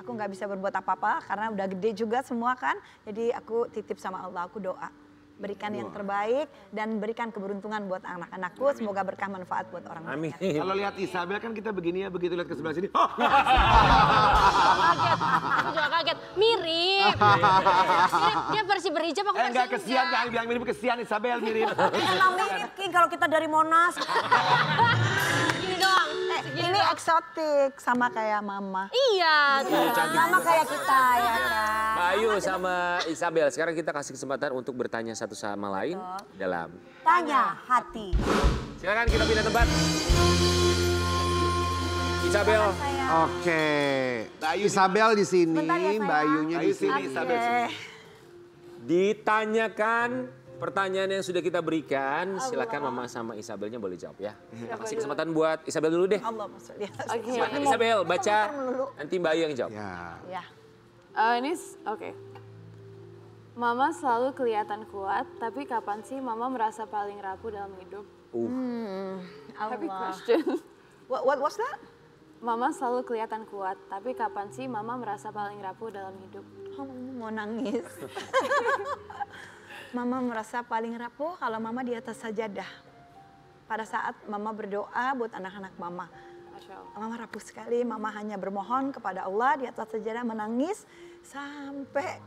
S9: aku nggak bisa berbuat apa-apa karena udah gede juga semua kan. Jadi aku titip sama Allah, aku doa berikan yang terbaik dan berikan keberuntungan buat anak-anakku. Semoga berkah manfaat buat orang lain.
S2: Amin.
S5: Kalau lihat Isabel kan kita begini ya, begitu lihat ke sebelah sini.
S1: Kaget, aku juga kaget. Mirip. Dia versi berhijab, aku versi
S5: Enggak kesian,
S1: enggak.
S5: jangan bilang mirip kesian Isabel mirip.
S4: Emang mirip King kalau kita dari Monas.
S1: Gini doang.
S9: Ini eksotik sama kayak mama.
S1: Iya.
S4: Sama kayak kita ya kan.
S2: Mbak Ayu sama Isabel sekarang kita kasih kesempatan untuk bertanya satu sama lain dalam.
S4: Tanya hati.
S2: Silakan kita pindah tempat. Isabel.
S3: Oke. Isabel di sini,
S4: Bentar ya, sayang.
S3: Mbak Ayunya di
S5: Ayu
S3: sini.
S5: sini Isabel sini.
S2: Ditanyakan pertanyaan yang sudah kita berikan, silakan Mama sama Isabelnya boleh jawab ya. Kita kasih kesempatan buat Isabel dulu deh.
S9: Allah maksudnya.
S8: Oke.
S2: Silakan Isabel baca, nanti Mbak Ayu yang jawab.
S3: Ya.
S9: Ya.
S8: Oke. Mama selalu kelihatan kuat, tapi kapan sih Mama merasa paling rapuh dalam hidup? Happy
S9: Allah.
S8: question.
S9: What was that?
S8: Mama selalu kelihatan kuat, tapi kapan sih Mama merasa paling rapuh dalam hidup?
S9: Oh, mau nangis. Mama merasa paling rapuh kalau Mama di atas sajadah. Pada saat Mama berdoa buat anak-anak Mama.
S8: Masya Allah.
S9: Mama rapuh sekali, Mama hanya bermohon kepada Allah di atas sajadah menangis sampai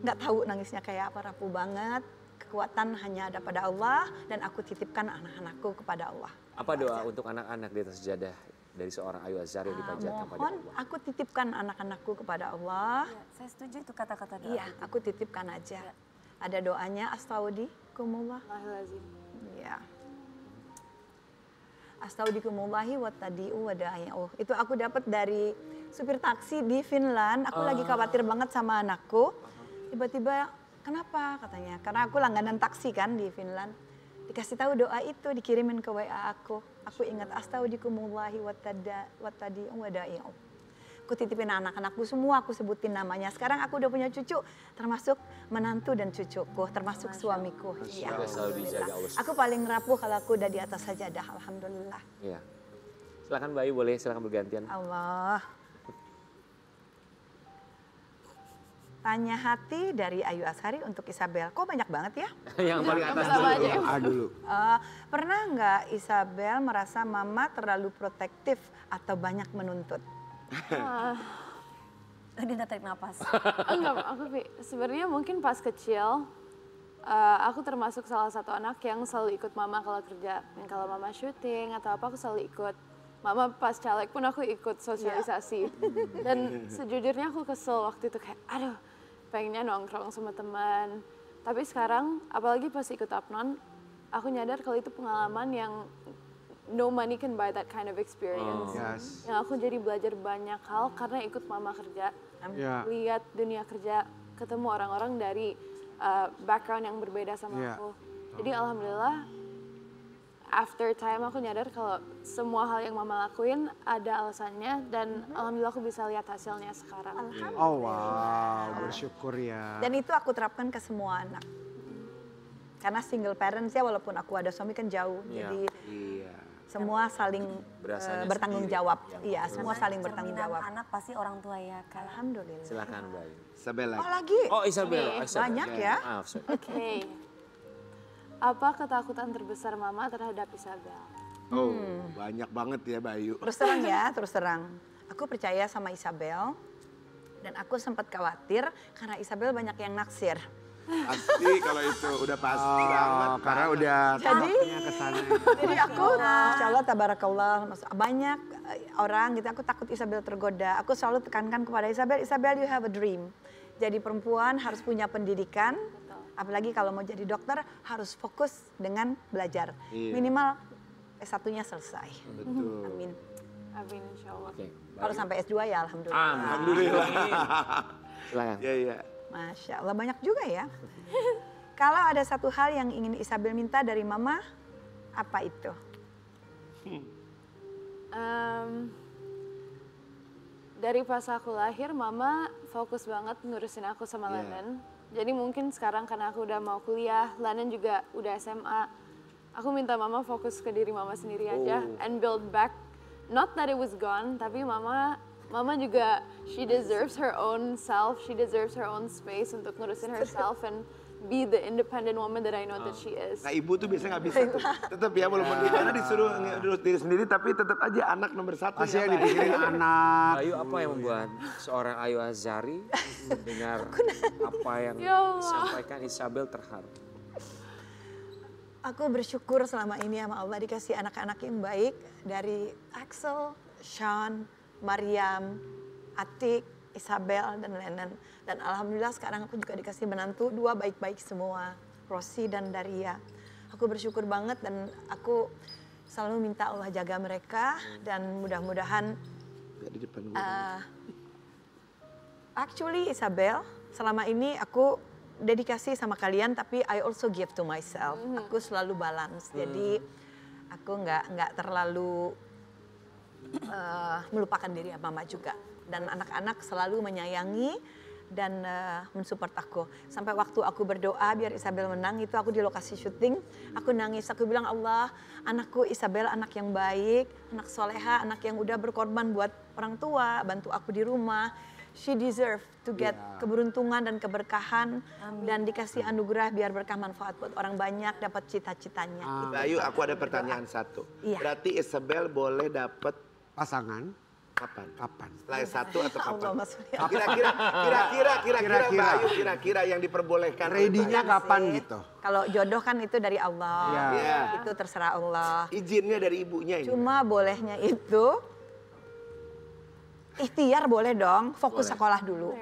S9: nggak tahu nangisnya kayak apa, rapuh banget. Kekuatan hanya ada pada Allah dan aku titipkan anak-anakku kepada Allah.
S2: Apa doa untuk anak-anak di atas sejadah dari seorang Ayu Azhari yang dipanjatkan pada
S9: Mohon
S2: Allah?
S9: aku titipkan anak-anakku kepada Allah.
S4: Saya setuju itu kata-kata doa.
S9: Iya, aku titipkan aja. Ada doanya, astaudikumullah.
S8: Astagfirullahaladzim.
S9: Ya. Astaudikumullahi wa tadi'u wa da'aya'u. Itu aku dapat dari supir taksi di Finland. Aku lagi khawatir banget sama anakku. Tiba-tiba, kenapa katanya? Karena aku langganan taksi kan di Finland. dikasih tahu doa itu, dikirimin ke WA aku. Aku ingat astaghfirullahi wa tadi'u. Aku titipin anak-anakku semua, aku sebutin namanya. Sekarang aku udah punya cucu, termasuk menantu dan cucuku, termasuk suamiku. Iya, alhamdulillah. Aku paling rapuh kalau aku udah di atas sajadah, alhamdulillah.
S2: Iya. Silakan Mbak Ayu, boleh silakan bergantian.
S9: Allah. Tanya hati dari Ayu Azhari untuk Isabel. Kok banyak banget ya?
S2: Yang paling atas dulu.
S9: Pernah nggak Isabel merasa mama terlalu protektif atau banyak menuntut?
S4: Dia tarik napas.
S8: Enggak, sebenarnya mungkin pas kecil, aku termasuk salah satu anak yang selalu ikut mama kalau kerja. Yang kalau mama syuting atau apa aku selalu ikut. Mama pas caleg pun aku ikut sosialisasi. Dan sejujurnya aku kesel waktu itu kayak, aduh pengennya nongkrong sama teman. Tapi sekarang, apalagi pas ikut Apnon, aku nyadar kalau itu pengalaman yang no money can buy that kind of experience. Yang aku jadi belajar banyak hal karena ikut mama kerja. Lihat dunia kerja, ketemu orang-orang dari background yang berbeda sama aku. Jadi alhamdulillah, after time aku nyadar kalau semua hal yang mama lakuin ada alasannya dan alhamdulillah aku bisa lihat hasilnya sekarang.
S3: Oh wow, bersyukur ya.
S9: Dan itu aku terapkan ke semua anak. Karena single parents ya walaupun aku ada suami kan jauh. Jadi semua saling bertanggung jawab. Iya, semua saling bertanggung jawab.
S4: Anak pasti orang tua ya kan.
S9: Alhamdulillah.
S2: Silakan Mbak Ayu.
S5: Isabel
S9: Oh lagi?
S2: Oh Isabel.
S9: Banyak ya.
S2: Maaf, sorry.
S8: Oke. Apa ketakutan terbesar mama terhadap Isabel?
S5: Oh, banyak banget ya Bayu.
S9: Terus terang ya, terus terang. Aku percaya sama Isabel dan aku sempat khawatir karena Isabel banyak yang naksir.
S5: Pasti kalau itu udah pasti banget.
S3: Karena udah takutnya ke sana.
S9: Jadi aku, insya Allah tabarakallah, banyak orang gitu, aku takut Isabel tergoda. Aku selalu tekankan kepada Isabel, Isabel you have a dream. Jadi perempuan harus punya pendidikan, apalagi kalau mau jadi dokter harus fokus dengan belajar. Minimal S1-nya selesai.
S5: Betul.
S9: Amin.
S8: Amin insya Allah.
S9: Kalau sampai S2 ya alhamdulillah.
S5: Alhamdulillah.
S2: Silakan.
S5: Iya.
S9: Masya Allah banyak juga ya. Kalau ada satu hal yang ingin Isabel minta dari mama, apa itu?
S8: Dari pas aku lahir, mama fokus banget ngurusin aku sama Lennon. Jadi mungkin sekarang karena aku udah mau kuliah, Lennon juga udah SMA. Aku minta mama fokus ke diri mama sendiri aja and build back. Not that it was gone, tapi mama juga, she deserves her own self, she deserves her own space untuk ngurusin herself and be the independent woman that I know that she is.
S5: Nah ibu tuh biasanya nggak bisa tuh. Tetap ya walaupun karena disuruh ngurus diri sendiri tapi tetap aja anak nomor satu.
S3: Pasti yang dipikirin anak.
S2: Ayu, apa yang membuat seorang Ayu Azhari mendengar apa yang disampaikan Isabel terharu?
S9: Aku bersyukur selama ini sama Allah dikasih anak-anak yang baik dari Axel, Sean, Mariam, Atik, Isabel, dan Lennon. Dan alhamdulillah sekarang aku juga dikasih menantu dua baik-baik semua, Rosi dan Daria. Aku bersyukur banget dan aku selalu minta Allah jaga mereka dan mudah-mudahan.
S5: Di depan gue.
S9: Actually Isabel, selama ini aku dedikasi sama kalian tapi I also give to myself. Aku selalu balance. Jadi aku nggak terlalu melupakan diri mama juga. Dan anak-anak selalu menyayangi dan mensupport aku. Sampai waktu aku berdoa biar Isabel menang itu aku di lokasi syuting. Aku nangis, aku bilang Allah anakku Isabel anak yang baik, anak soleha, anak yang udah berkorban buat orang tua, bantu aku di rumah. She deserve to get keberuntungan dan keberkahan dan dikasih anugerah biar berkah manfaat buat orang banyak dapat cita-citanya.
S5: Bayu aku ada pertanyaan satu. Berarti Isabel boleh dapat
S3: Pasangan
S5: kapan?
S3: kapan?
S5: Setelah S1 atau kapan?
S9: Allah maksudnya.
S5: Kira-kira Bayu, kira-kira yang diperbolehkan.
S3: Ready-nya kapan gitu?
S9: Kalau jodoh kan itu dari Allah, itu terserah Allah.
S5: Izinnya dari ibunya ini.
S9: Cuma bolehnya itu ikhtiar boleh dong, fokus sekolah dulu.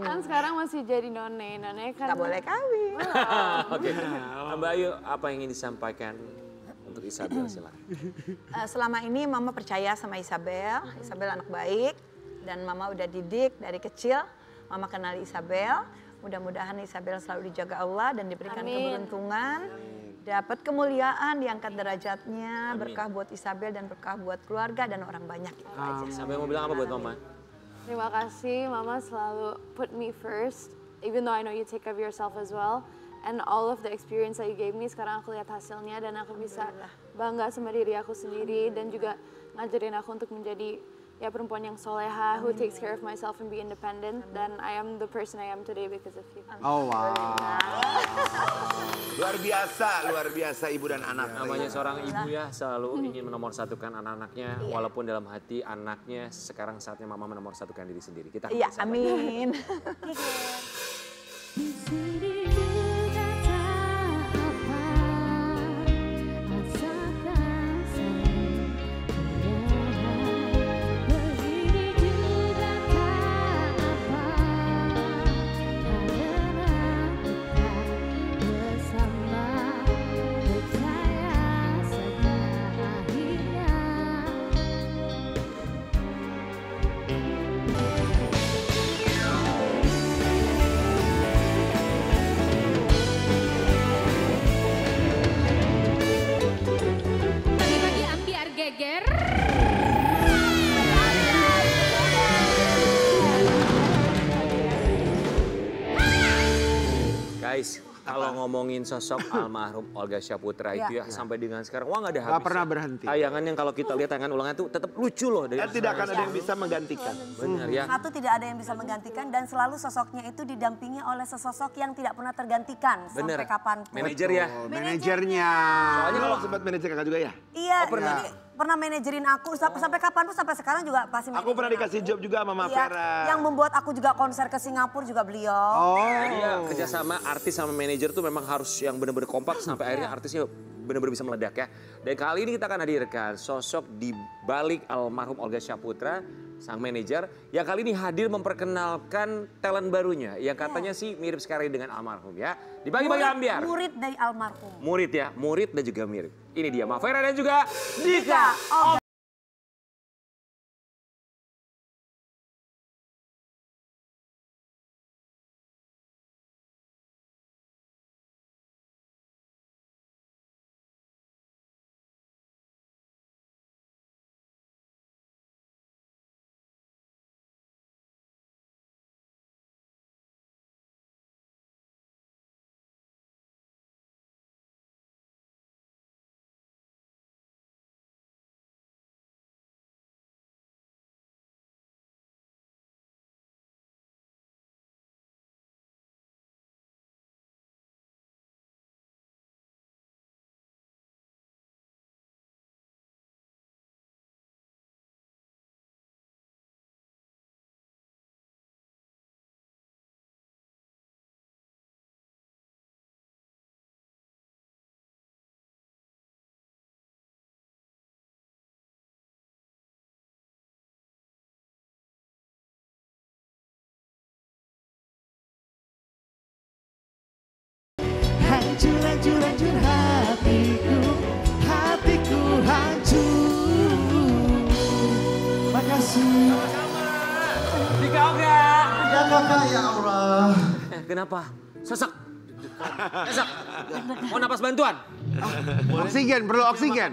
S8: Kan sekarang masih jadi none kan.
S9: Nggak boleh kawin.
S2: Oke. Mbak Ayu, apa yang ingin disampaikan untuk Isabel silakan.
S9: Selama ini mama percaya sama Isabel. Isabel anak baik dan mama udah didik dari kecil. Mama kenali Isabel. Mudah-mudahan Isabel selalu dijaga Allah dan diberikan keberuntungan. dapat kemuliaan, diangkat derajatnya, berkah buat Isabel dan berkah buat keluarga dan orang banyak. Itu aja.
S2: Sampai mau bilang apa buat Mama?
S8: Terima kasih, Mama selalu put me first, even though I know you take care of yourself as well. And all of the experience that you gave me, sekarang aku lihat hasilnya dan aku bisa bangga sama diri aku sendiri dan juga ngajarin aku untuk menjadi ya perempuan yang soleha, who takes care of myself and be independent. Dan I am the person I am today because of you.
S3: Oh wow.
S5: Luar biasa ibu dan anak.
S2: Namanya seorang ibu ya selalu ingin menomorsatukan anak-anaknya, walaupun dalam hati anaknya sekarang saatnya Mama menomorsatukan diri sendiri. Kita
S9: Iya, amin.
S7: Di sini juga tak apa, rasakan sayang begini juga tak apa, karena kita bersama, percaya saja akhirnya. Pagi-pagi ambiar geger.
S2: Guys, kalau ngomongin sosok almarhum Olga Syahputra itu ya sampai dengan sekarang, wah nggak ada habis.
S3: Gak pernah berhenti.
S2: Tayangan yang kalau kita lihat tayangan ulangan tuh tetap lucu loh.
S5: Dan tidak akan ada yang bisa menggantikan.
S2: Benar ya.
S4: Satu, tidak ada yang bisa menggantikan dan selalu sosoknya itu didampingi oleh sesosok yang tidak pernah tergantikan
S2: Bener.
S4: sampai kapanpun.
S2: Manajer ya.
S3: Oh, manajernya.
S5: Soalnya kalau sempat manajer kakak juga ya?
S4: Iya,
S2: pernah.
S4: ini pernah manajerin aku sampai kapanpun, sampai sekarang juga pasti
S5: Aku pernah dikasih job juga sama Mama
S4: Iya,
S5: Vera.
S4: yang membuat aku juga konser ke Singapura juga beliau.
S3: Oh.
S2: Jadi ya kerjasama artis sama manajer tuh memang harus yang benar-benar kompak sampai akhirnya artisnya benar-benar bisa meledak ya. Dan kali ini kita akan hadirkan sosok di balik almarhum Olga Syahputra, sang manajer, yang kali ini hadir memperkenalkan talent barunya yang katanya sih mirip sekali dengan almarhum ya. Di bagi-bagi ambiar.
S4: Murid dari almarhum.
S2: Murid ya, murid dan juga mirip. Ini dia Mama Vera dan juga Dika.
S10: Hancur, hancur, hancur hatiku, hatiku hancur. Makasih.
S2: Dika Olga.
S10: Ya kakak, ya Allah.
S2: Kenapa? Sesek. Sesek. Mau napas bantuan?
S3: Oksigen, perlu oksigen.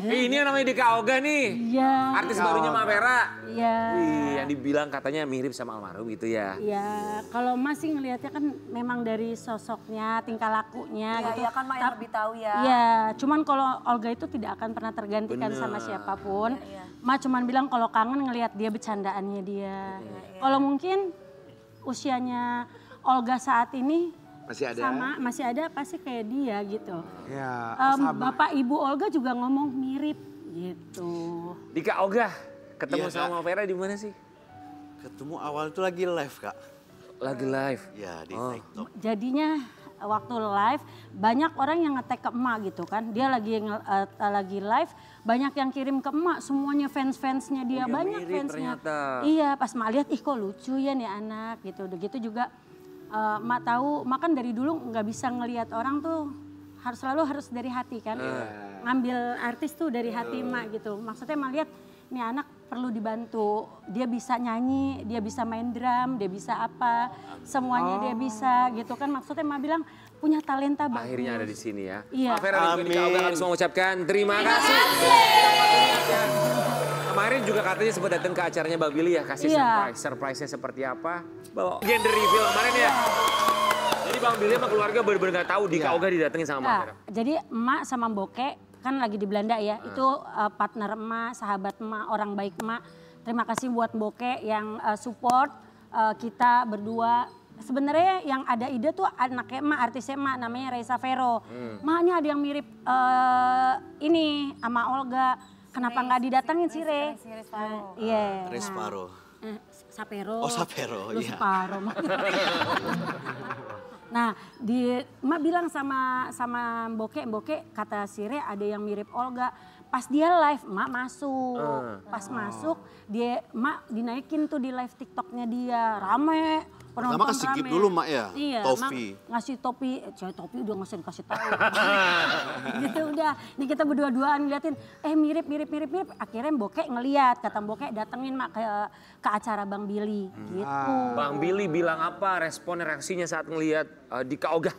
S2: Ini yang namanya Dika Olga nih.
S11: Iya.
S2: Artis barunya Mama Vera.
S11: Iya.
S2: Wih, yang dibilang katanya mirip sama almarhum gitu ya.
S11: Iya, kalau Mas sih ngelihatnya kan memang dari sosoknya, tingkah lakunya
S4: Iya,
S11: gitu.
S4: iya kan Mak yang lebih tahu ya.
S11: Iya, cuman kalau Olga itu tidak akan pernah tergantikan sama siapapun. Ma cuman bilang kalau kangen ngelihat dia bercandaannya dia. Kalau mungkin usianya Olga saat ini
S5: Masih ada?
S11: masih ada pasti kayak dia gitu.
S3: Ya,
S11: Bapak Ibu Olga juga ngomong mirip gitu.
S2: Dika Olga, ketemu
S12: Iya,
S2: sama
S12: Kak.
S2: Mama Vera di mana sih?
S12: Ketemu awal itu lagi live, Kak.
S2: Lagi live.
S12: Ya, di TikTok.
S11: Jadinya waktu live banyak orang yang nge-tag ke emak gitu kan. Dia lagi live, banyak yang kirim ke emak, semuanya fans-fansnya dia,
S2: Oh,
S11: mirip fansnya.
S2: ternyata.
S11: Iya, pas emak lihat, ih kok lucu ya nih anak gitu. Udah gitu juga emak tahu, emak kan dari dulu nggak bisa ngelihat orang tuh harus dari hati kan. Ngambil artis tuh dari hati emak gitu. Maksudnya emak lihat nih anak perlu dibantu. Dia bisa nyanyi, dia bisa main drum, dia bisa apa, semuanya dia bisa gitu kan. Maksudnya emak bilang punya talenta bagus.
S2: Akhirnya ada di sini ya.
S11: Iya.
S2: Pak Vera dan juga Dika Oga harus mengucapkan terima kasih. Kemarin juga katanya sempat datang ke acaranya Bang Billy ya, kasih surprise. Surprise-nya seperti apa? Bawa gender reveal kemarin ya. Jadi Bang Billy sama keluarga benar-benar nggak tahu Dika Oga didatengin sama Mbak Vera.
S11: Jadi emak sama Boke kan lagi di Belanda ya. Itu partner emak, sahabat emak, orang baik emak. Terima kasih buat Boke yang support kita berdua. Sebenarnya yang ada ide tuh anaknya emak, artisnya emak namanya Reza Vero. Maknya ada yang mirip ini sama Olga. Kenapa nggak didatengin sih Re? Iya.
S12: Resparo.
S11: Sapero.
S12: Oh Sapero, iya.
S11: Separo. Nah, emak bilang sama Boke kata Sire ada yang mirip Olga. Pas dia live, emak masuk. Pas masuk, emak dinaikin tuh di live TikToknya dia. Rame.
S12: Pertama kasih gift dulu mak ya,
S11: iya,
S12: topi.
S11: Ngasih topi, topi udah nggak usah dikasih tahu. Gitu udah, ini kita berdua-duaan ngeliatin, mirip. Akhirnya Boke ngeliat, kata Boke datengin mak ke acara Bang Billy gitu.
S2: Bang Billy bilang apa respon reaksinya saat ngelihat Dika Oga?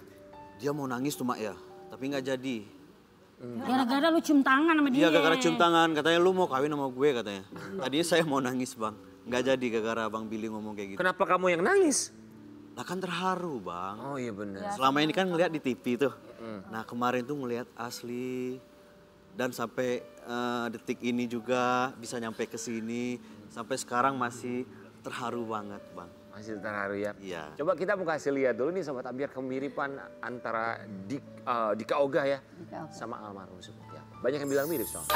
S12: Dia mau nangis tuh mak ya, tapi nggak jadi.
S11: Gara-gara lu cium tangan sama dia.
S12: Iya gara-gara cium tangan, katanya lu mau kawin sama gue katanya. Tadinya saya mau nangis bang, nggak jadi gara-gara Bang Billy ngomong kayak gitu.
S2: Kenapa kamu yang nangis?
S12: Lah kan terharu bang.
S2: Oh iya benar.
S12: Selama ini kan ngeliat di TV tuh. Nah kemarin tuh ngeliat asli. Dan sampai detik ini juga bisa nyampe ke sini. Sampai sekarang masih terharu banget bang.
S2: Masih terharu ya?
S12: Iya.
S2: Coba kita mau kasih lihat dulu nih Sobat Ambiar kemiripan antara Dika Oga ya sama almarhum seperti apa. Banyak yang bilang mirip soalnya.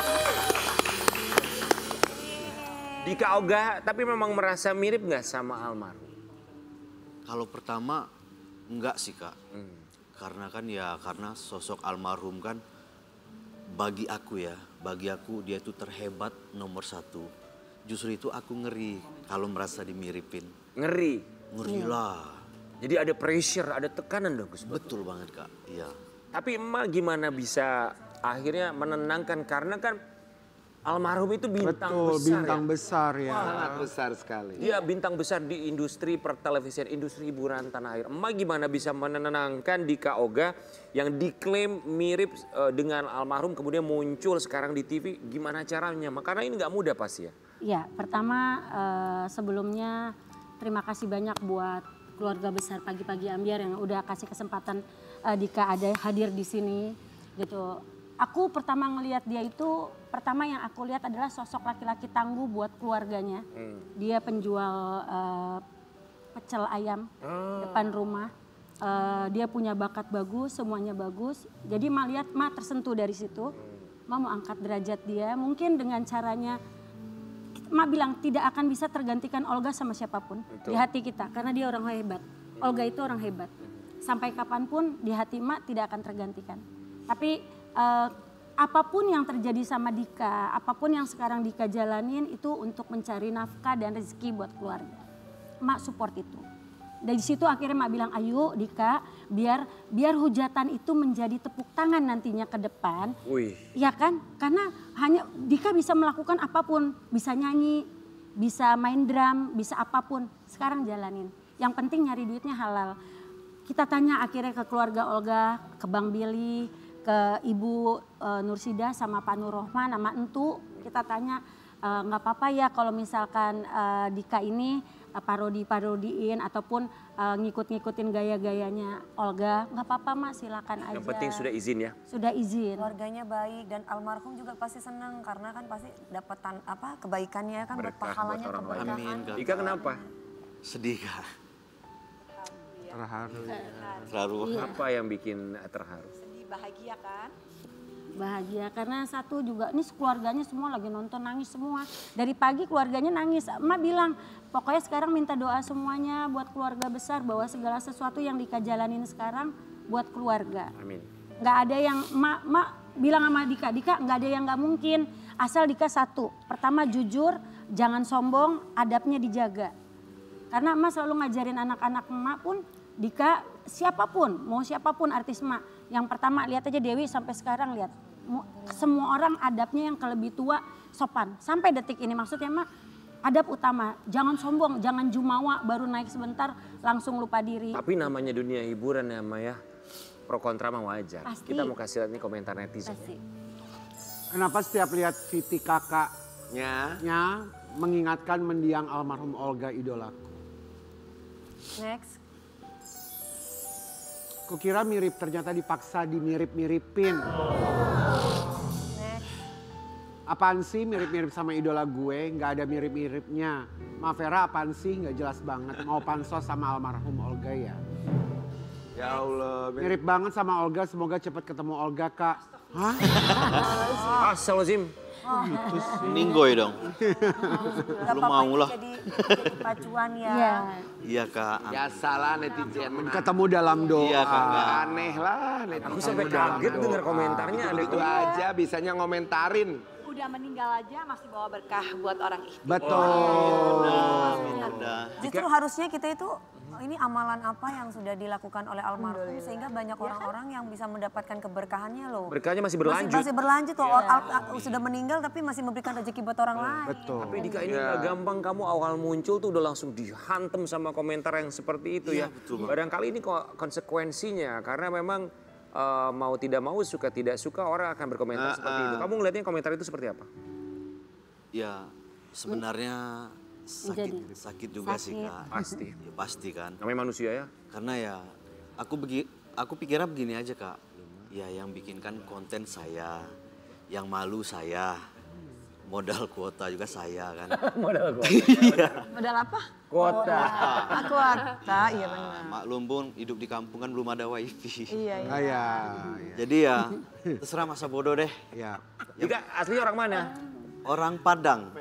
S2: Dika Oga tapi memang merasa mirip nggak sama almarhum?
S12: Kalau pertama enggak sih kak. Karena kan ya karena sosok almarhum kan bagi aku dia itu terhebat nomor 1. Justru itu aku ngeri kalau merasa dimiripin.
S2: Ngeri?
S12: Ngeri lah.
S2: Jadi ada pressure, ada tekanan dong Gus.
S12: Betul banget kak, iya.
S2: Tapi emak gimana bisa akhirnya menenangkan karena kan almarhum itu bintang besar.
S3: Bintang besar ya.
S5: Sangat besar sekali.
S2: Dia bintang besar di industri pertelevisian, industri hiburan tanah air. Emak gimana bisa menenangkan Dika Oga yang diklaim mirip dengan almarhum kemudian muncul sekarang di TV. Gimana caranya? Karena ini nggak mudah pasti ya.
S11: Ya, pertama sebelumnya terima kasih banyak buat keluarga besar Pagi-Pagi Ambiar yang udah kasih kesempatan Dika ada hadir di sini gitu. Aku pertama ngelihat dia itu, pertama yang aku lihat adalah sosok laki-laki tangguh buat keluarganya. Dia penjual pecel ayam depan rumah. Dia punya bakat bagus, semuanya bagus. Jadi mak lihat, mak tersentuh dari situ. Mak mau angkat derajat dia, mungkin dengan caranya, mak bilang tidak akan bisa tergantikan Olga sama siapapun. Betul. Di hati kita, karena dia orang hebat. Olga itu orang hebat. Sampai kapanpun di hati mak tidak akan tergantikan. Tapi apapun yang terjadi sama Dika, apapun yang sekarang Dika jalanin itu untuk mencari nafkah dan rezeki buat keluarga. Mak support itu. Dari situ akhirnya mak bilang, ayo Dika biar hujatan itu menjadi tepuk tangan nantinya ke depan. Ya kan? Karena hanya Dika bisa melakukan apapun. Bisa nyanyi, bisa main drum, bisa apapun. Sekarang jalanin. Yang penting nyari duitnya halal. Kita tanya akhirnya ke keluarga Olga, ke Bang Billy, ke Ibu Nursida sama Pak Nur Rohman sama Entu. Kita tanya nggak apa-apa ya kalau misalkan Dika ini parodiin ataupun ngikut-ngikutin gaya-gayanya Olga. Nggak apa-apa mak, silakan aja.
S2: Yang penting sudah izin ya?
S11: Sudah izin.
S4: Keluarganya baik dan almarhum juga pasti senang karena kan pasti dapat kebaikannya kan, pahalanya kebaikan.
S12: Amin.
S2: Dika kenapa?
S12: Sedih kak.
S3: Terharu.
S12: Terharu.
S2: Apa yang bikin terharu?
S9: Bahagia kan?
S11: Bahagia karena satu juga ini keluarganya semua lagi nonton nangis semua. Dari pagi keluarganya nangis. Emak bilang pokoknya sekarang minta doa semuanya buat keluarga besar bahwa segala sesuatu yang Dika jalanin sekarang buat keluarga.
S2: Amin.
S11: Nggak ada yang emak bilang sama Dika nggak ada yang nggak mungkin. Asal Dika satu. Pertama jujur, jangan sombong, adabnya dijaga. Karena emak selalu ngajarin anak-anak emak pun Dika siapapun, mau siapapun artis emak. Yang pertama lihat aja Dewi sampai sekarang lihat semua orang adabnya yang lebih tua sopan. Sampai detik ini maksudnya mah adab utama. Jangan sombong, jangan jumawa baru naik sebentar langsung lupa diri.
S2: Tapi namanya dunia hiburan ya Maya. Pro kontra mah wajar.
S11: Pasti.
S2: Kita mau kasih lihat nih komentar netizen.
S11: Pasti.
S3: Kenapa setiap lihat Siti kakaknya mengingatkan mendiang almarhum Olga idolaku?
S4: Next.
S3: Kukira mirip, ternyata dipaksa dimirip-miripin.
S4: Next.
S3: Apaan sih mirip-mirip sama idola gue? Nggak ada mirip-miripnya. Maaf Vera, apaan sih? Nggak jelas banget. Mau pansos sama almarhum Olga ya?
S5: Ya Allah.
S3: Mirip banget sama Olga, semoga cepat ketemu Olga kak. Hah?
S2: Astagfirullahaladzim.
S3: Gitu sih.
S12: Ninggoy dong.
S4: Gak
S12: Lu
S4: apa-apa
S12: mau
S4: ini
S12: lah.
S4: jadi pacuan ya.
S11: Iya.
S12: Iya kak.
S5: Ya salah netizen.
S3: Ketemu dalam doa.
S12: Iya kak.
S5: Aneh lah netizen.
S2: Aku sampai kaget dengar komentarnya. Ada
S5: Itu aja bisanya ngomentarin.
S13: Udah meninggal aja masih bawa berkah buat orang ikhtiar.
S3: Betul.
S4: Justru harusnya kita itu ini amalan apa yang sudah dilakukan oleh almarhum sehingga banyak orang-orang yang bisa mendapatkan keberkahannya loh.
S2: Berkahnya masih berlanjut.
S4: Masih berlanjut loh. Sudah meninggal tapi masih memberikan rezeki buat orang lain.
S3: Betul.
S2: Tapi Dika ini nggak gampang, kamu awal muncul tuh udah langsung dihantam sama komentar yang seperti itu ya. Barangkali ini kok konsekuensinya karena memang mau tidak mau suka tidak suka orang akan berkomentar seperti itu. Kamu ngelihatnya komentar itu seperti apa?
S12: Ya sebenarnya sakit juga sih kak.
S2: Pasti.
S12: Ya, pasti kan.
S2: Namanya manusia ya.
S12: Karena ya aku pikirnya begini aja kak. Ya yang bikinkan konten saya, yang malu saya, modal kuota juga saya kan.
S2: Modal kuota.
S12: Iya.
S9: Modal apa?
S2: Kuota.
S9: Kuota, iya benar.
S12: Maklum pun hidup di kampung kan belum ada wifi.
S9: Iya, iya.
S3: Iya.
S12: Jadi ya terserah masa bodoh deh.
S3: Ya.
S2: Dika aslinya orang mana?
S12: Orang Padang.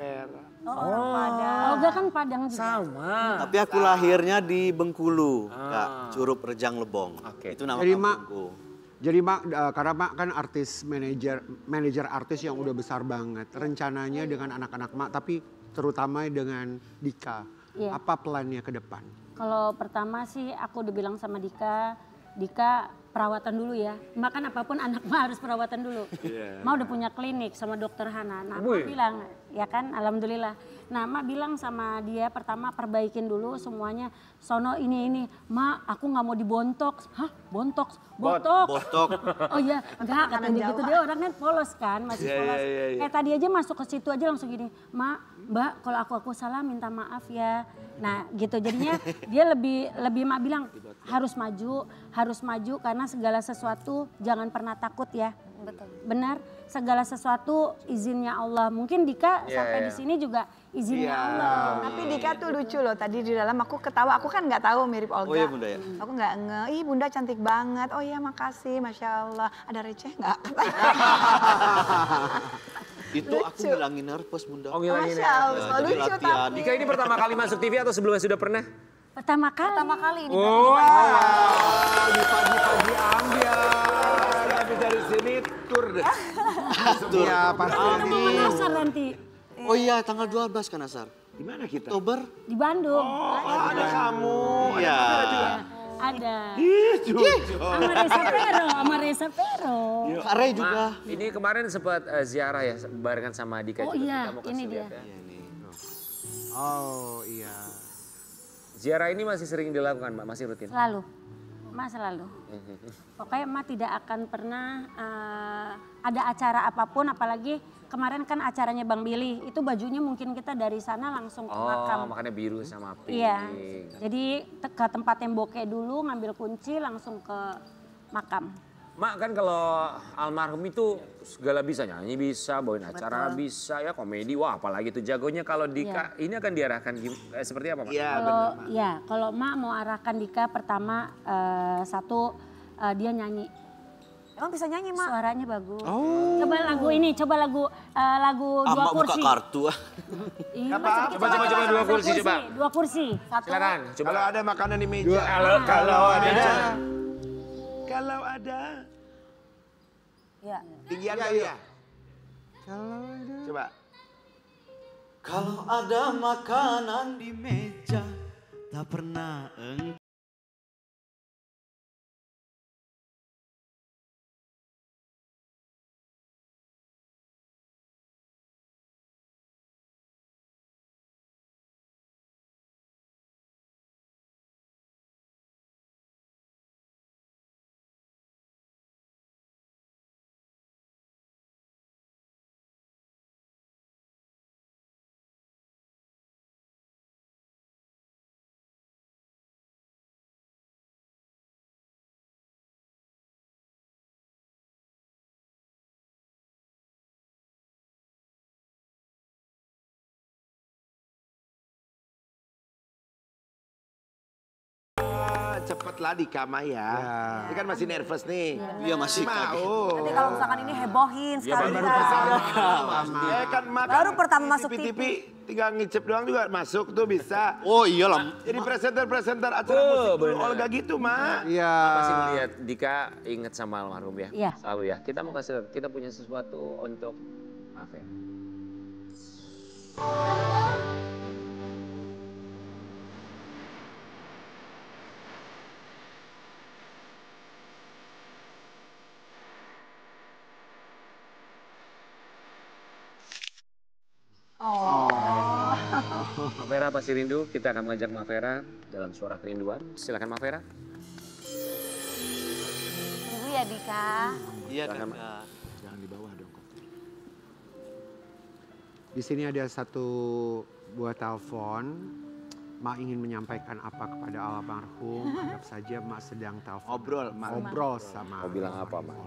S11: Oh, Olga kan Padang juga.
S2: Sama.
S12: Tapi aku lahirnya di Bengkulu, Kak. Curup Rejang Lebong. Itu nama
S3: Jadi Mak,
S12: kampungku.
S3: jadi Mak, karena Mak kan artis manajer artis yang udah besar banget. Rencananya dengan anak-anak Mak, tapi terutama dengan Dika.
S11: Iya.
S3: Apa plannya ke depan?
S11: Kalau pertama sih aku udah bilang sama Dika perawatan dulu ya. Makan apapun anak mah harus perawatan dulu. Ma udah punya klinik sama dokter Hana. Nah Ma bilang, ya kan alhamdulillah. Nah Ma bilang sama dia pertama perbaikin dulu semuanya. Sono ini. Ma aku gak mau dibontok. Hah bontok? Botok. Oh iya enggak katanya gitu. Dia orangnya polos kan masih polos. Kayak tadi aja masuk ke situ aja langsung gini. Mbak kalau aku salah minta maaf ya. Nah gitu jadinya dia lebih Ma bilang harus maju karena segala sesuatu jangan pernah takut ya.
S4: Betul.
S11: Benar, segala sesuatu izinnya Allah. Mungkin Dika sampai di sini juga izinnya Allah.
S9: Tapi Dika tuh lucu loh, tadi di dalam aku ketawa, aku kan nggak tahu mirip Olga.
S12: Oh iya Bunda ya?
S9: Aku nggak ih Bunda cantik banget, oh iya makasih, Masya Allah. Ada receh nggak?
S12: Itu aku ngilangin nervous Bunda.
S2: Oh ngilangin
S9: Masya Allah,
S12: jadi
S9: lucu
S12: latihan.
S9: tapi.
S2: Dika ini pertama kali masuk TV atau sebelumnya sudah pernah?
S11: Pertama kali ini.
S5: Di pagi-pagi ambil. Habis dari sini tur deh.
S3: Iya pasti.
S11: Kita mau Nasar nanti
S12: Oh iya tanggal 12 kan Asar?
S5: Di mana kita?
S12: Oktober.
S11: di Bandung.
S5: Oh, ada kamu.
S12: Iya.
S11: Ada.
S5: Jujur.
S11: Sama Reza Pero.
S12: Kak Ray juga.
S2: Ini kemarin sempat ziarah ya barengan sama Dika.
S11: Oh
S2: juga.
S11: iya,
S2: Kita mau kasih
S11: ini
S2: lihat
S11: dia.
S2: ya.
S3: Oh iya.
S2: Ziarah ini masih sering dilakukan Mbak, masih rutin?
S11: Selalu. Ma selalu. Pokoknya Ma tidak akan pernah ada acara apapun apalagi kemarin kan acaranya Bang Billy. Itu bajunya mungkin kita dari sana langsung ke makam.
S2: Oh makanya biru sama pink.
S11: Iya. Jadi ke tempat Temboke dulu ngambil kunci langsung ke makam.
S2: Mak kan kalau almarhum itu segala bisa, nyanyi bisa, bawain acara bisa, ya komedi, wah apalagi itu jagonya. Kalau Dika ini akan diarahkan seperti apa Mak?
S5: Iya benar.
S11: Kalau Mak mau arahkan Dika pertama dia nyanyi.
S4: Emang bisa nyanyi Mak?
S11: Suaranya bagus.
S3: Oh.
S11: Coba lagu ini, lagu dua
S12: Mak buka
S11: kursi.
S12: kartu ah.
S11: Iya,
S2: Coba dua kursi coba.
S11: Dua kursi.
S2: Silakan. Coba.
S5: Kalau ada makanan di meja. Kalau ada.
S4: Ya.
S5: Tinggian kali ya? Coba.
S10: Kalau ada makanan di meja, tak pernah
S5: cepatlah Dika Maya. Ini kan masih nervous nih.
S12: Iya masih
S5: mau.
S4: Nanti kalau misalkan ini hebohin sekali.
S5: Kan
S4: Baru pertama masuk
S5: TV. Tinggal ngicip doang juga masuk tuh bisa.
S12: Oh iyalah.
S5: Jadi presenter acara musik Olga gitu, Mak.
S3: Iya.
S2: Masih melihat Dika ingat sama almarhum ya?
S11: Iya.
S2: Selalu ya. Kita mau kasih, kita punya sesuatu untuk maaf ya. Mafera pasti rindu, kita akan mengajak Mafera dalam suara kerinduan. Silakan Mafera.
S4: Tunggu ya Dika.
S12: Iya
S2: Kakak.
S3: Jangan di bawah dong. Di sini ada satu buah telepon. Mak ingin menyampaikan apa kepada almarhum. Anggap saja Mak sedang telepon. Ngobrol sama.
S2: Mau bilang apa, Mak?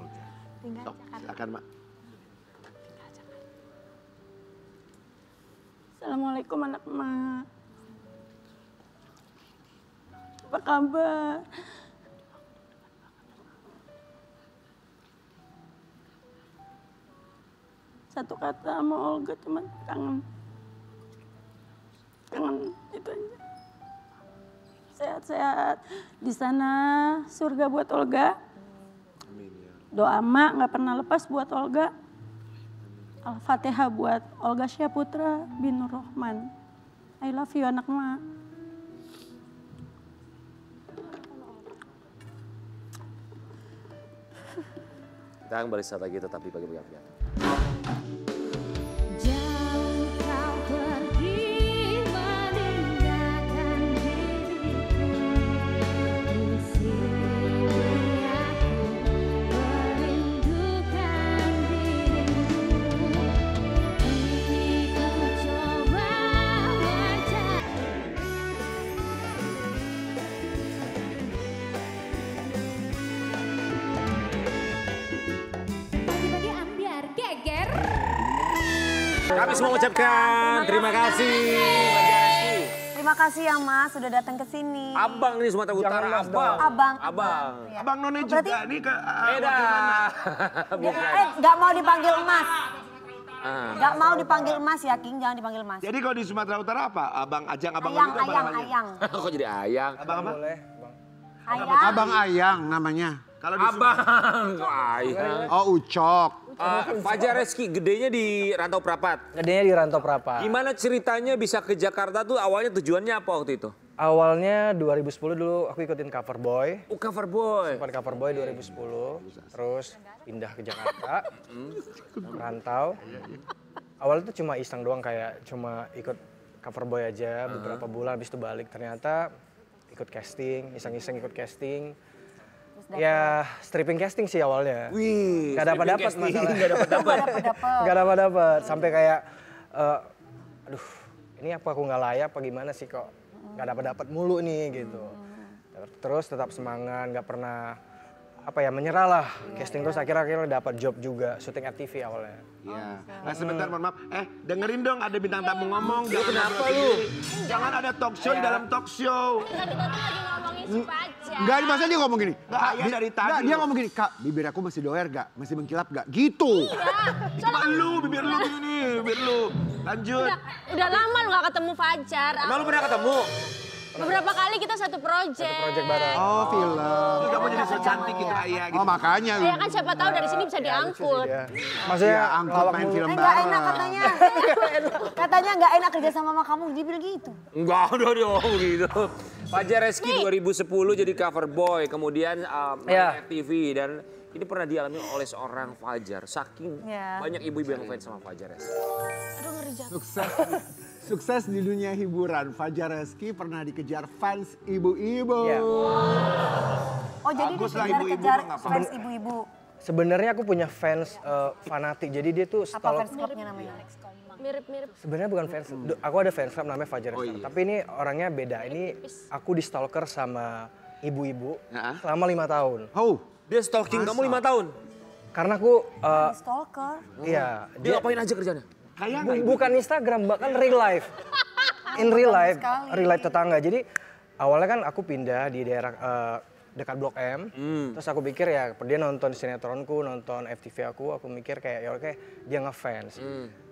S5: Sok, silakan, Mak.
S11: Assalamualaikum anak emak. Apa kabar? Satu kata sama Olga cuma kangen. Kangen itu aja. Sehat-sehat. Di sana surga buat Olga. Doa emak nggak pernah lepas buat Olga. Al-Fatihah buat Olga Syaputra bin Nur Rahman. I love you anak emak.
S2: Kita akan balik lagi tetap di Pagi Piala.
S7: Jauh kau pergi meninggalkan diriku. Di sini aku merindukan dirimu. Kini ku coba wajah. Pagi-pagi ambiar geger.
S2: Kami semua mengucapkan terima kasih bagi Reski.
S4: Terima kasih ya Mas sudah datang ke sini.
S2: Abang nih Sumatera Utara,
S4: Abang.
S5: Abang None juga nih ke
S2: Beda. Bukan.
S4: Nggak mau dipanggil Mas.
S2: Ah.
S4: Nggak mau dipanggil Mas ya King, jangan dipanggil Mas.
S5: Jadi kalau di Sumatera Utara apa? Abang Ajang, Abang
S4: Ayang,
S5: itu abang namanya?
S4: Ayang.
S2: Kok jadi ayang?
S5: Abang apa?
S4: Ayang.
S3: Abang Ayang namanya.
S5: Kalau di
S2: Abang ayang.
S3: Oh Ucok.
S2: Fajar Reski, gedenya di Rantau Prapat.
S14: Gedenya di Rantau Prapat.
S2: Gimana ceritanya bisa ke Jakarta tuh awalnya tujuannya apa waktu itu?
S14: Awalnya 2010 dulu aku ikutin Cover Boy.
S2: Cover Boy.
S14: Sempat Cover Boy 2010. Terus pindah ke Jakarta. Rantau. Awalnya tuh cuma iseng doang kayak cuma ikut Cover Boy aja beberapa bulan habis itu balik. Ternyata ikut casting, iseng-iseng ikut casting. Ya stripping casting sih awalnya.
S2: Wih,
S14: gak dapat masalah.
S4: Gak
S14: dapat. Sampai kayak, aduh ini apa aku nggak layak apa gimana sih kok nggak dapat mulu nih gitu. Terus tetap semangat, nggak pernah apa ya menyerah lah. Casting terus akhirnya dapat job juga, syuting FTV awalnya.
S5: Iya. Nah sebentar mohon maaf. Dengerin dong ada bintang tamu ngomong.
S2: Kenapa lu?
S5: Jangan ada talk show di dalam talk show.
S1: Tadi kita tuh lagi ngomongin si Pacar.
S3: Enggak, masa dia ngomong gini.
S5: Nggak, Ayah dari tadi
S3: Nggak, dia
S5: loh.
S3: ngomong gini, Kak, bibir aku masih doer gak? Masih mengkilap gak? Gitu.
S5: Cuma lu, bibir lu gini, bibir lu. Lanjut.
S1: Udah lama lu gak ketemu Fajar.
S2: Emang lu pernah ketemu?
S1: Beberapa kali kita satu project.
S14: Project bareng.
S3: Oh, film.
S5: Terus kamu jadi so cantik gitu Ayah gitu.
S3: Oh, makanya.
S1: Ya kan siapa tahu dari sini bisa diangkut.
S14: Maksudnya
S3: Ya, angkut
S14: ngelawak
S3: main
S14: mulu.
S3: film
S4: Nggak
S3: bareng.
S4: enak katanya. Katanya nggak enak kerja sama kamu, dia bilang gitu.
S2: Enggak, udah dong gitu. Fajar Reski 2010 jadi cover boy, kemudian main FTV dan ini pernah dialami oleh seorang Fajar. Saking banyak ibu-ibu yang fans sama Fajar Reski.
S1: Aduh ngeri jatuh.
S3: Sukses di dunia hiburan. Fajar Reski pernah dikejar fans ibu-ibu.
S14: Iya.
S4: Oh jadi
S5: Bagus lah,
S4: dikejar
S5: ibu-ibu
S4: kejar
S5: mah nggak
S4: fans ibu-ibu.
S14: Sebenarnya aku punya fans fanatik, jadi dia tuh
S4: Apa
S14: stalk.
S4: fans clubnya namanya?
S1: Mirip-mirip.
S14: Sebenarnya bukan fans, aku ada fans club namanya Fajar Reski. Tapi ini orangnya beda. Ini aku di stalker sama ibu-ibu selama 5 tahun.
S3: Oh,
S2: dia stalking kamu 5 tahun?
S14: Karena aku,
S4: Stalker.
S14: iya.
S2: Dia ngapain aja kerjanya?
S14: Bukan Instagram, bahkan real life. In real life tetangga. Jadi awalnya kan aku pindah di daerah dekat Blok M. Terus aku pikir ya dia nonton sinetronku, nonton FTV aku mikir kayak ya oke dia ngefans.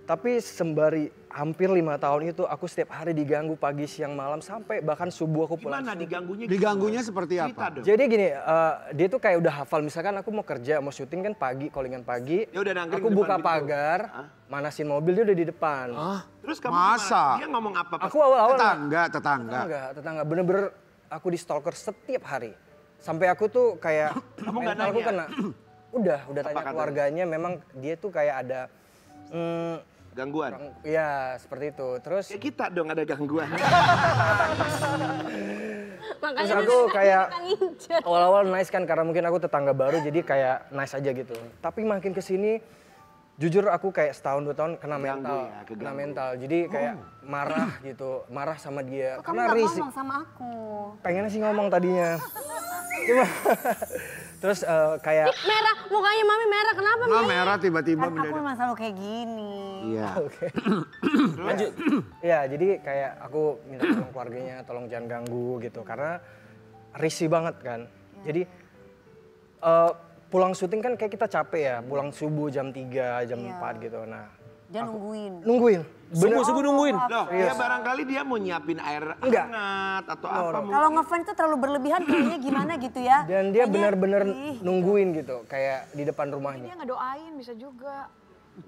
S14: Tapi sembari hampir 5 tahun itu aku setiap hari diganggu pagi, siang, malam sampai bahkan subuh aku pulang.
S5: Gimana diganggunya?
S3: Diganggunya seperti apa?
S14: Jadi gini, dia tuh kayak udah hafal misalkan aku mau kerja, mau syuting kan pagi, callingan pagi.
S5: Ya udah nangkring
S14: aku
S5: di
S14: buka
S5: depan pintu.
S14: pagar, manasin mobil dia udah di depan.
S5: Terus kamu
S3: Masa?
S5: gimana? Dia ngomong apa?
S14: Aku awal-awal
S3: Tetangga.
S14: Bener-bener aku di stalker setiap hari. Sampai aku tuh kayak
S5: Kamu nggak
S14: mentalku
S5: nanya?
S14: kena. Udah tanya
S5: katanya?
S14: keluarganya, memang dia tuh kayak ada
S5: gangguan.
S14: Iya, seperti itu. Terus
S5: ya kita dong ada gangguan.
S14: Terus aku kayak awal-awal nice kan karena mungkin aku tetangga baru jadi kayak nice aja gitu. Tapi makin kesini jujur aku kayak setahun 2 tahun kena mental. Jadi kayak marah gitu, marah sama dia.
S4: Kok kamu
S14: Karena
S4: gak
S14: risih.
S4: ngomong sama aku?
S14: Pengennya sih ngomong tadinya. Terus kayak
S1: Merah, mukanya Mami merah. Kenapa Mi?
S3: Merah tiba-tiba
S4: Kan aku memang selalu kayak gini.
S3: Iya.
S14: lanjut. Ya, jadi kayak aku minta tolong keluarganya, tolong jangan ganggu gitu karena risih banget kan. Jadi pulang syuting kan kayak kita capek ya, pulang subuh jam 3, jam 4 gitu. Nah,
S4: dia nungguin.
S2: Subuh nungguin.
S5: Loh, ya barangkali dia mau nyiapin air hangat atau apa.
S4: Kalau ngefans itu terlalu berlebihan kayaknya gimana gitu ya.
S14: Dan dia benar-benar nungguin gitu, kayak di depan rumahnya.
S13: Dia ngedoain bisa juga.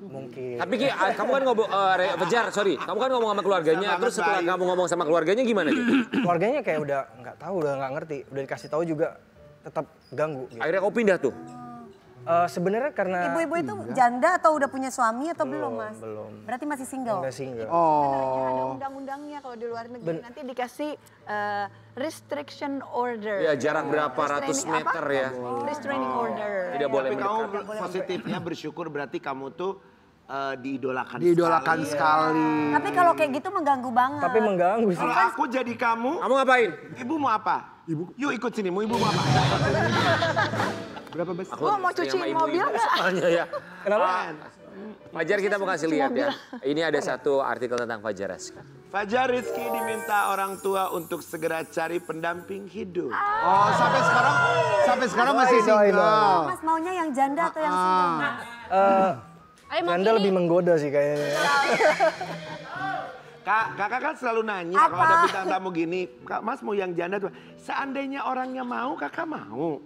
S14: Mungkin.
S2: Tapi Ki, kamu kan ngomong, Fajar, sorry. Kamu kan ngomong sama keluarganya, terus setelah kamu ngomong sama keluarganya gimana Ki?
S14: Keluarganya kayak udah nggak tahu, udah nggak ngerti. Udah dikasih tahu juga tetap ganggu. Gitu.
S2: Akhirnya kau pindah tuh?
S14: Sebenarnya karena
S4: Ibu-ibu itu janda atau udah punya suami atau belum Mas?
S14: Belum.
S4: Berarti masih single?
S14: Udah single.
S13: Ada undang-undangnya kalau di luar negeri. Nanti dikasih restriction order.
S2: Ya jarak berapa ratus meter ya.
S13: Restraining order.
S2: Tidak boleh
S5: Tapi kamu
S2: mendekat.
S5: positifnya bersyukur berarti kamu tuh diidolakan
S3: sekali.
S4: Tapi kalau kayak gitu mengganggu banget.
S14: Tapi mengganggu sih.
S5: Kalau aku jadi kamu
S2: ngapain?
S5: Ibu mau apa? Yuk ikut sini, ibu mau apa?
S3: Berapa besar?
S13: Gua mau cuciin mobil nggak?
S2: Soalnya ya.
S14: Kenapa?
S2: Fajar kita mau kasih lihat ya. Ini ada satu artikel tentang Fajar Rizky.
S5: Fajar Rizky diminta orang tua untuk segera cari pendamping hidup.
S3: Oh, sampai sekarang masih single.
S4: Mas maunya yang janda atau yang single?
S14: Anda lebih menggoda sih kayaknya.
S5: Kakak kan selalu nanya kalau ada bintang tamu gini, Kak Mas mau yang janda tuh. Seandainya orangnya mau, kakak mau.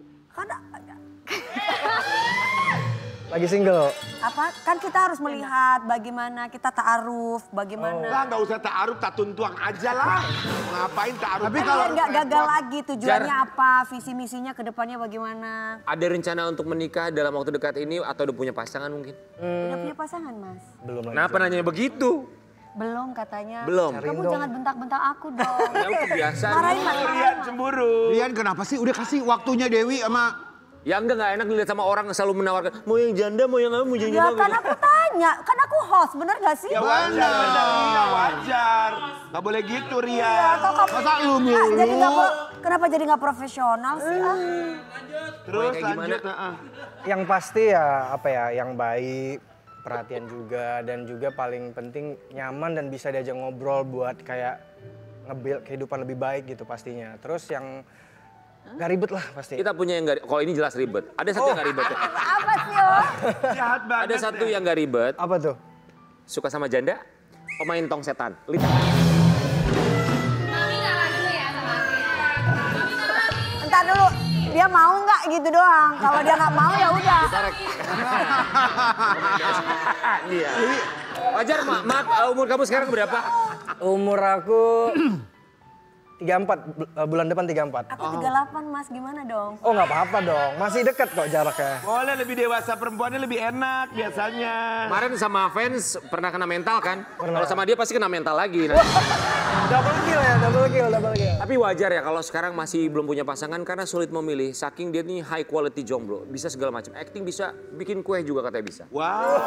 S14: Lagi single.
S4: Apa? Kan kita harus melihat bagaimana kita ta'aruf, bagaimana.
S5: Lah nggak usah ta'aruf, tatun tuang aja lah. Ngapain ta'aruf?
S4: Tapi kalau nggak gagal lagi tujuannya apa, visi misinya ke depannya bagaimana?
S2: Ada rencana untuk menikah dalam waktu dekat ini atau udah punya pasangan mungkin?
S4: Udah punya pasangan Mas?
S14: Belum lagi.
S2: Kenapa nanya begitu?
S4: Belum katanya.
S2: Belum.
S4: Kamu jangan bentak-bentak aku dong.
S2: Ya kebiasaan.
S4: Marahin Mas.
S5: Rian cemburu.
S3: Rian kenapa sih? Udah kasih waktunya Dewi sama...
S2: Ya enggak enak dilihat sama orang yang selalu menawarkan. Mau yang janda, mau yang apa, mau yang
S4: Ya
S2: janda.
S4: kan aku tanya, kan aku host, bener gak sih?
S5: Ya wajar, iya wajar. Gak boleh gitu Rian.
S4: Iya, kok kamu...
S3: Masa lu
S4: Jadi kenapa jadi gak profesional sih?
S5: Terus
S2: kayak
S5: lanjut.
S14: Yang pasti ya apa ya, yang baik, perhatian juga dan juga paling penting nyaman dan bisa diajak ngobrol buat kayak nge-build kehidupan lebih baik gitu pastinya. Terus yang gak ribet lah pasti.
S2: Kita punya yang gak, kalau ini jelas ribet. Ada satu yang gak ribet.
S4: Apa sih Om?
S5: Jahat banget.
S2: Ada satu yang gak ribet.
S14: Apa tuh?
S2: Suka sama janda, pemain tong setan. Lita.
S4: Entar dulu, dia mau nggak gitu doang. Kalau dia nggak mau ya udah.
S2: Iya. Wajar, maaf, umur kamu sekarang berapa?
S14: Umur aku 34, bulan depan 34.
S4: Aku 38 Mas, gimana dong?
S14: Oh nggak apa-apa dong, masih deket kok jaraknya.
S5: Boleh lebih dewasa, perempuannya lebih enak biasanya.
S2: Kemarin sama fans pernah kena mental kan? Kalau sama dia pasti kena mental lagi.
S14: Double kill ya, double kill.
S2: Tapi wajar ya kalau sekarang masih belum punya pasangan karena sulit memilih. Saking dia nih high quality jomblo, bisa segala macam. Acting bisa, bikin kue juga katanya bisa.
S5: Wow.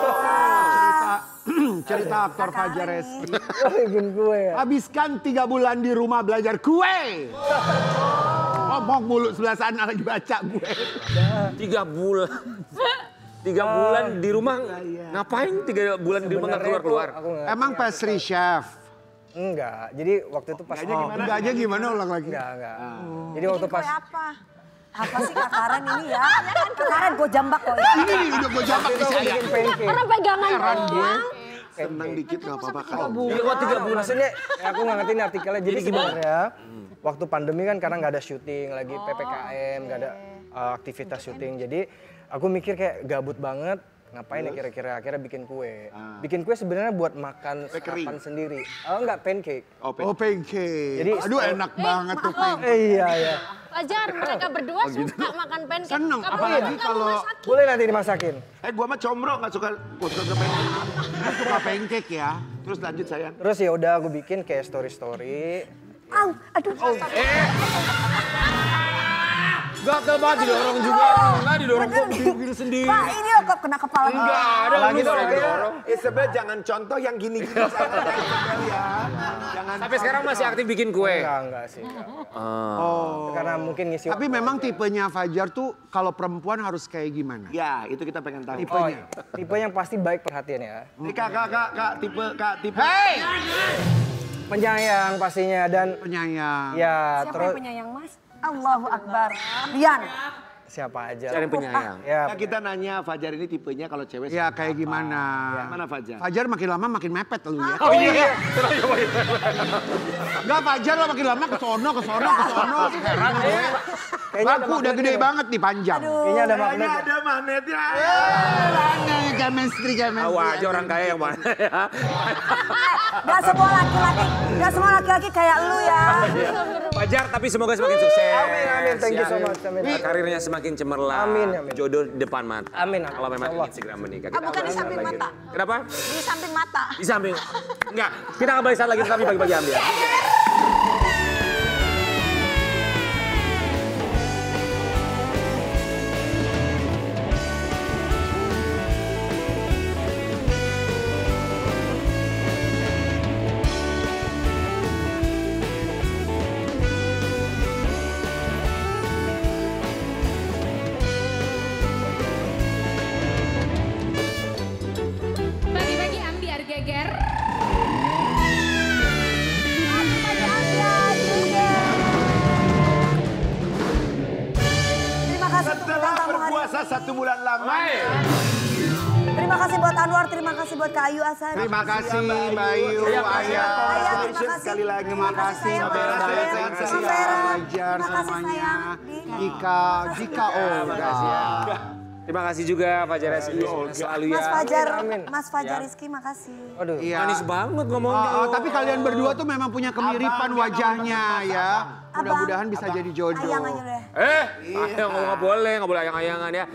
S3: Cerita aktor Fajar Rizky.
S14: Bikin kue ya.
S3: Habiskan 3 bulan di rumah belajar kue. Ngomong mulu sebelah sana lagi baca gue.
S2: 3 bulan. 3 bulan di rumah ngapain 3 bulan di rumah nggak keluar-keluar?
S3: Emang pastry chef.
S14: Enggak, jadi waktu itu pas...
S3: Enggak aja gimana ulang lagi?
S14: Enggak. Jadi waktu pas...
S4: apa? Apa sih Kak Karen ini ya? Kak Karen gue jambak kok.
S3: Ini nih udah gue jambak di saya.
S14: Bikin pancake.
S1: Orang pegangan
S3: Heran gue.
S1: doang.
S5: Senang dikit nggak apa-apa kan.
S14: Jadi kok 3 bulan. Maksudnya aku nggak ngerti nih artikelnya. Jadi sebenarnya waktu pandemi kan karena nggak ada syuting, lagi PPKM, nggak ada aktivitas syuting. Jadi aku mikir kayak gabut banget. Ngapain ya kira-kira? Akhirnya bikin kue. Bikin kue sebenarnya buat makan sarapan sendiri. Oh enggak, pancake.
S3: Oh pancake.
S14: Jadi
S3: aduh enak banget tuh pancake.
S14: Iya.
S1: Wajar, mereka berdua suka makan pancake.
S3: Seneng,
S1: Kamu
S3: apalagi
S1: masakin.
S3: kalau...
S14: Boleh nanti dimasakin.
S5: Gua mah combro nggak suka pancake.
S3: Suka pancake ya.
S5: Terus lanjut sayang.
S14: Terus ya udah aku bikin kayak story.
S4: Aduh.
S2: Gatel banget didorong juga. Enggak didorong kok bikin sendiri.
S4: Pak ini loh kok kena kepala.
S2: Enggak, ada lagi dorong.
S5: Isabel jangan contoh yang gini-gini sana Isabel ya. Jangan.
S2: Sampai sekarang masih aktif bikin kue.
S14: Enggak sih.
S3: Oh.
S14: Karena mungkin ngisi.
S3: Tapi memang tipenya Fajar tuh kalau perempuan harus kayak gimana?
S5: Ya, itu kita pengen tahu.
S3: Tipenya.
S14: Tipe yang pasti baik perhatian ya.
S5: Ini kak, tipe.
S2: Hey!
S14: Penyayang pastinya dan
S3: penyayang.
S14: Ya,
S4: Siapa
S14: terus
S4: yang penyayang Mas? Allahu Akbar. Rian.
S14: siapa aja.
S2: Cari penyayang.
S14: Ya.
S5: Nah, kita nanya Fajar ini tipenya kalau cewek
S3: Ya kayak gimana?
S5: Gimana Fajar?
S3: Fajar makin lama makin mepet lu ya.
S2: Oh iya.
S3: Enggak Fajar lah makin lama ke sono. Heran gue. Laku udah gede banget nih panjang.
S14: Kayaknya ada magnet.
S5: Ada magnetnya.
S3: Mana chemistry.
S2: Tahu aja orang kaya yang mana ya.
S4: Gak semua laki-laki kayak lu ya.
S2: Fajar tapi semoga semakin sukses.
S14: Amin. Thank you so much. Amin.
S2: Karirnya semakin cemerlang.
S14: Amin.
S2: Jodoh depan mata.
S14: Amin.
S2: Kalau memang ingin segera menikah.
S9: Ah, bukan di samping mata.
S2: Kenapa?
S9: Di samping mata.
S2: Di samping. Enggak. Kita akan balik saat lagi tapi bagi-bagi ambil.
S7: Bagi-bagi ambiar geger.
S4: Terima kasih untuk
S5: Setelah
S4: bintang tamu hari
S5: berpuasa 1 bulan lamanya.
S4: Terima kasih buat Anwar, terima kasih buat Kak Ayu Asari.
S3: Terima kasih Bayu, Ayah.
S5: Congratulations sekali lagi.
S3: Terima kasih
S5: Sabera,
S3: Fajar semuanya. Jika Olga.
S2: Terima kasih juga Fajar Rizky selalu ya.
S4: Mas Fajar Rizky, makasih.
S14: Aduh.
S3: Iya.
S2: Manis banget ngomongnya.
S3: Tapi kalian berdua tuh memang punya kemiripan wajahnya ya. Mudah-mudahan bisa jadi jodoh.
S4: Ayang aja deh.
S2: Ayang nggak boleh ayang-ayangan ya.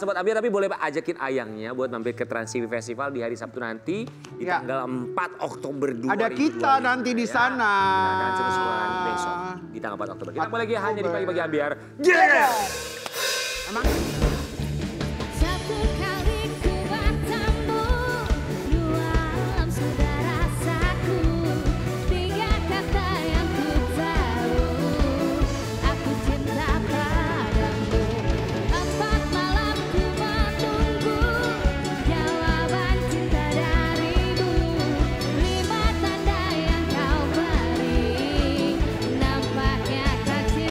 S2: Sobat Ambiar tapi boleh ajakin ayangnya buat mampir ke Trans TV Festival di hari Sabtu nanti di tanggal 4 Oktober 2025.
S3: Ada kita nanti di sana.
S2: Kita akan seru-seruan besok di tanggal 4 Oktober. Kita kembali lagi hanya di Pagi-Pagi Ambiar. Gila!
S3: Emang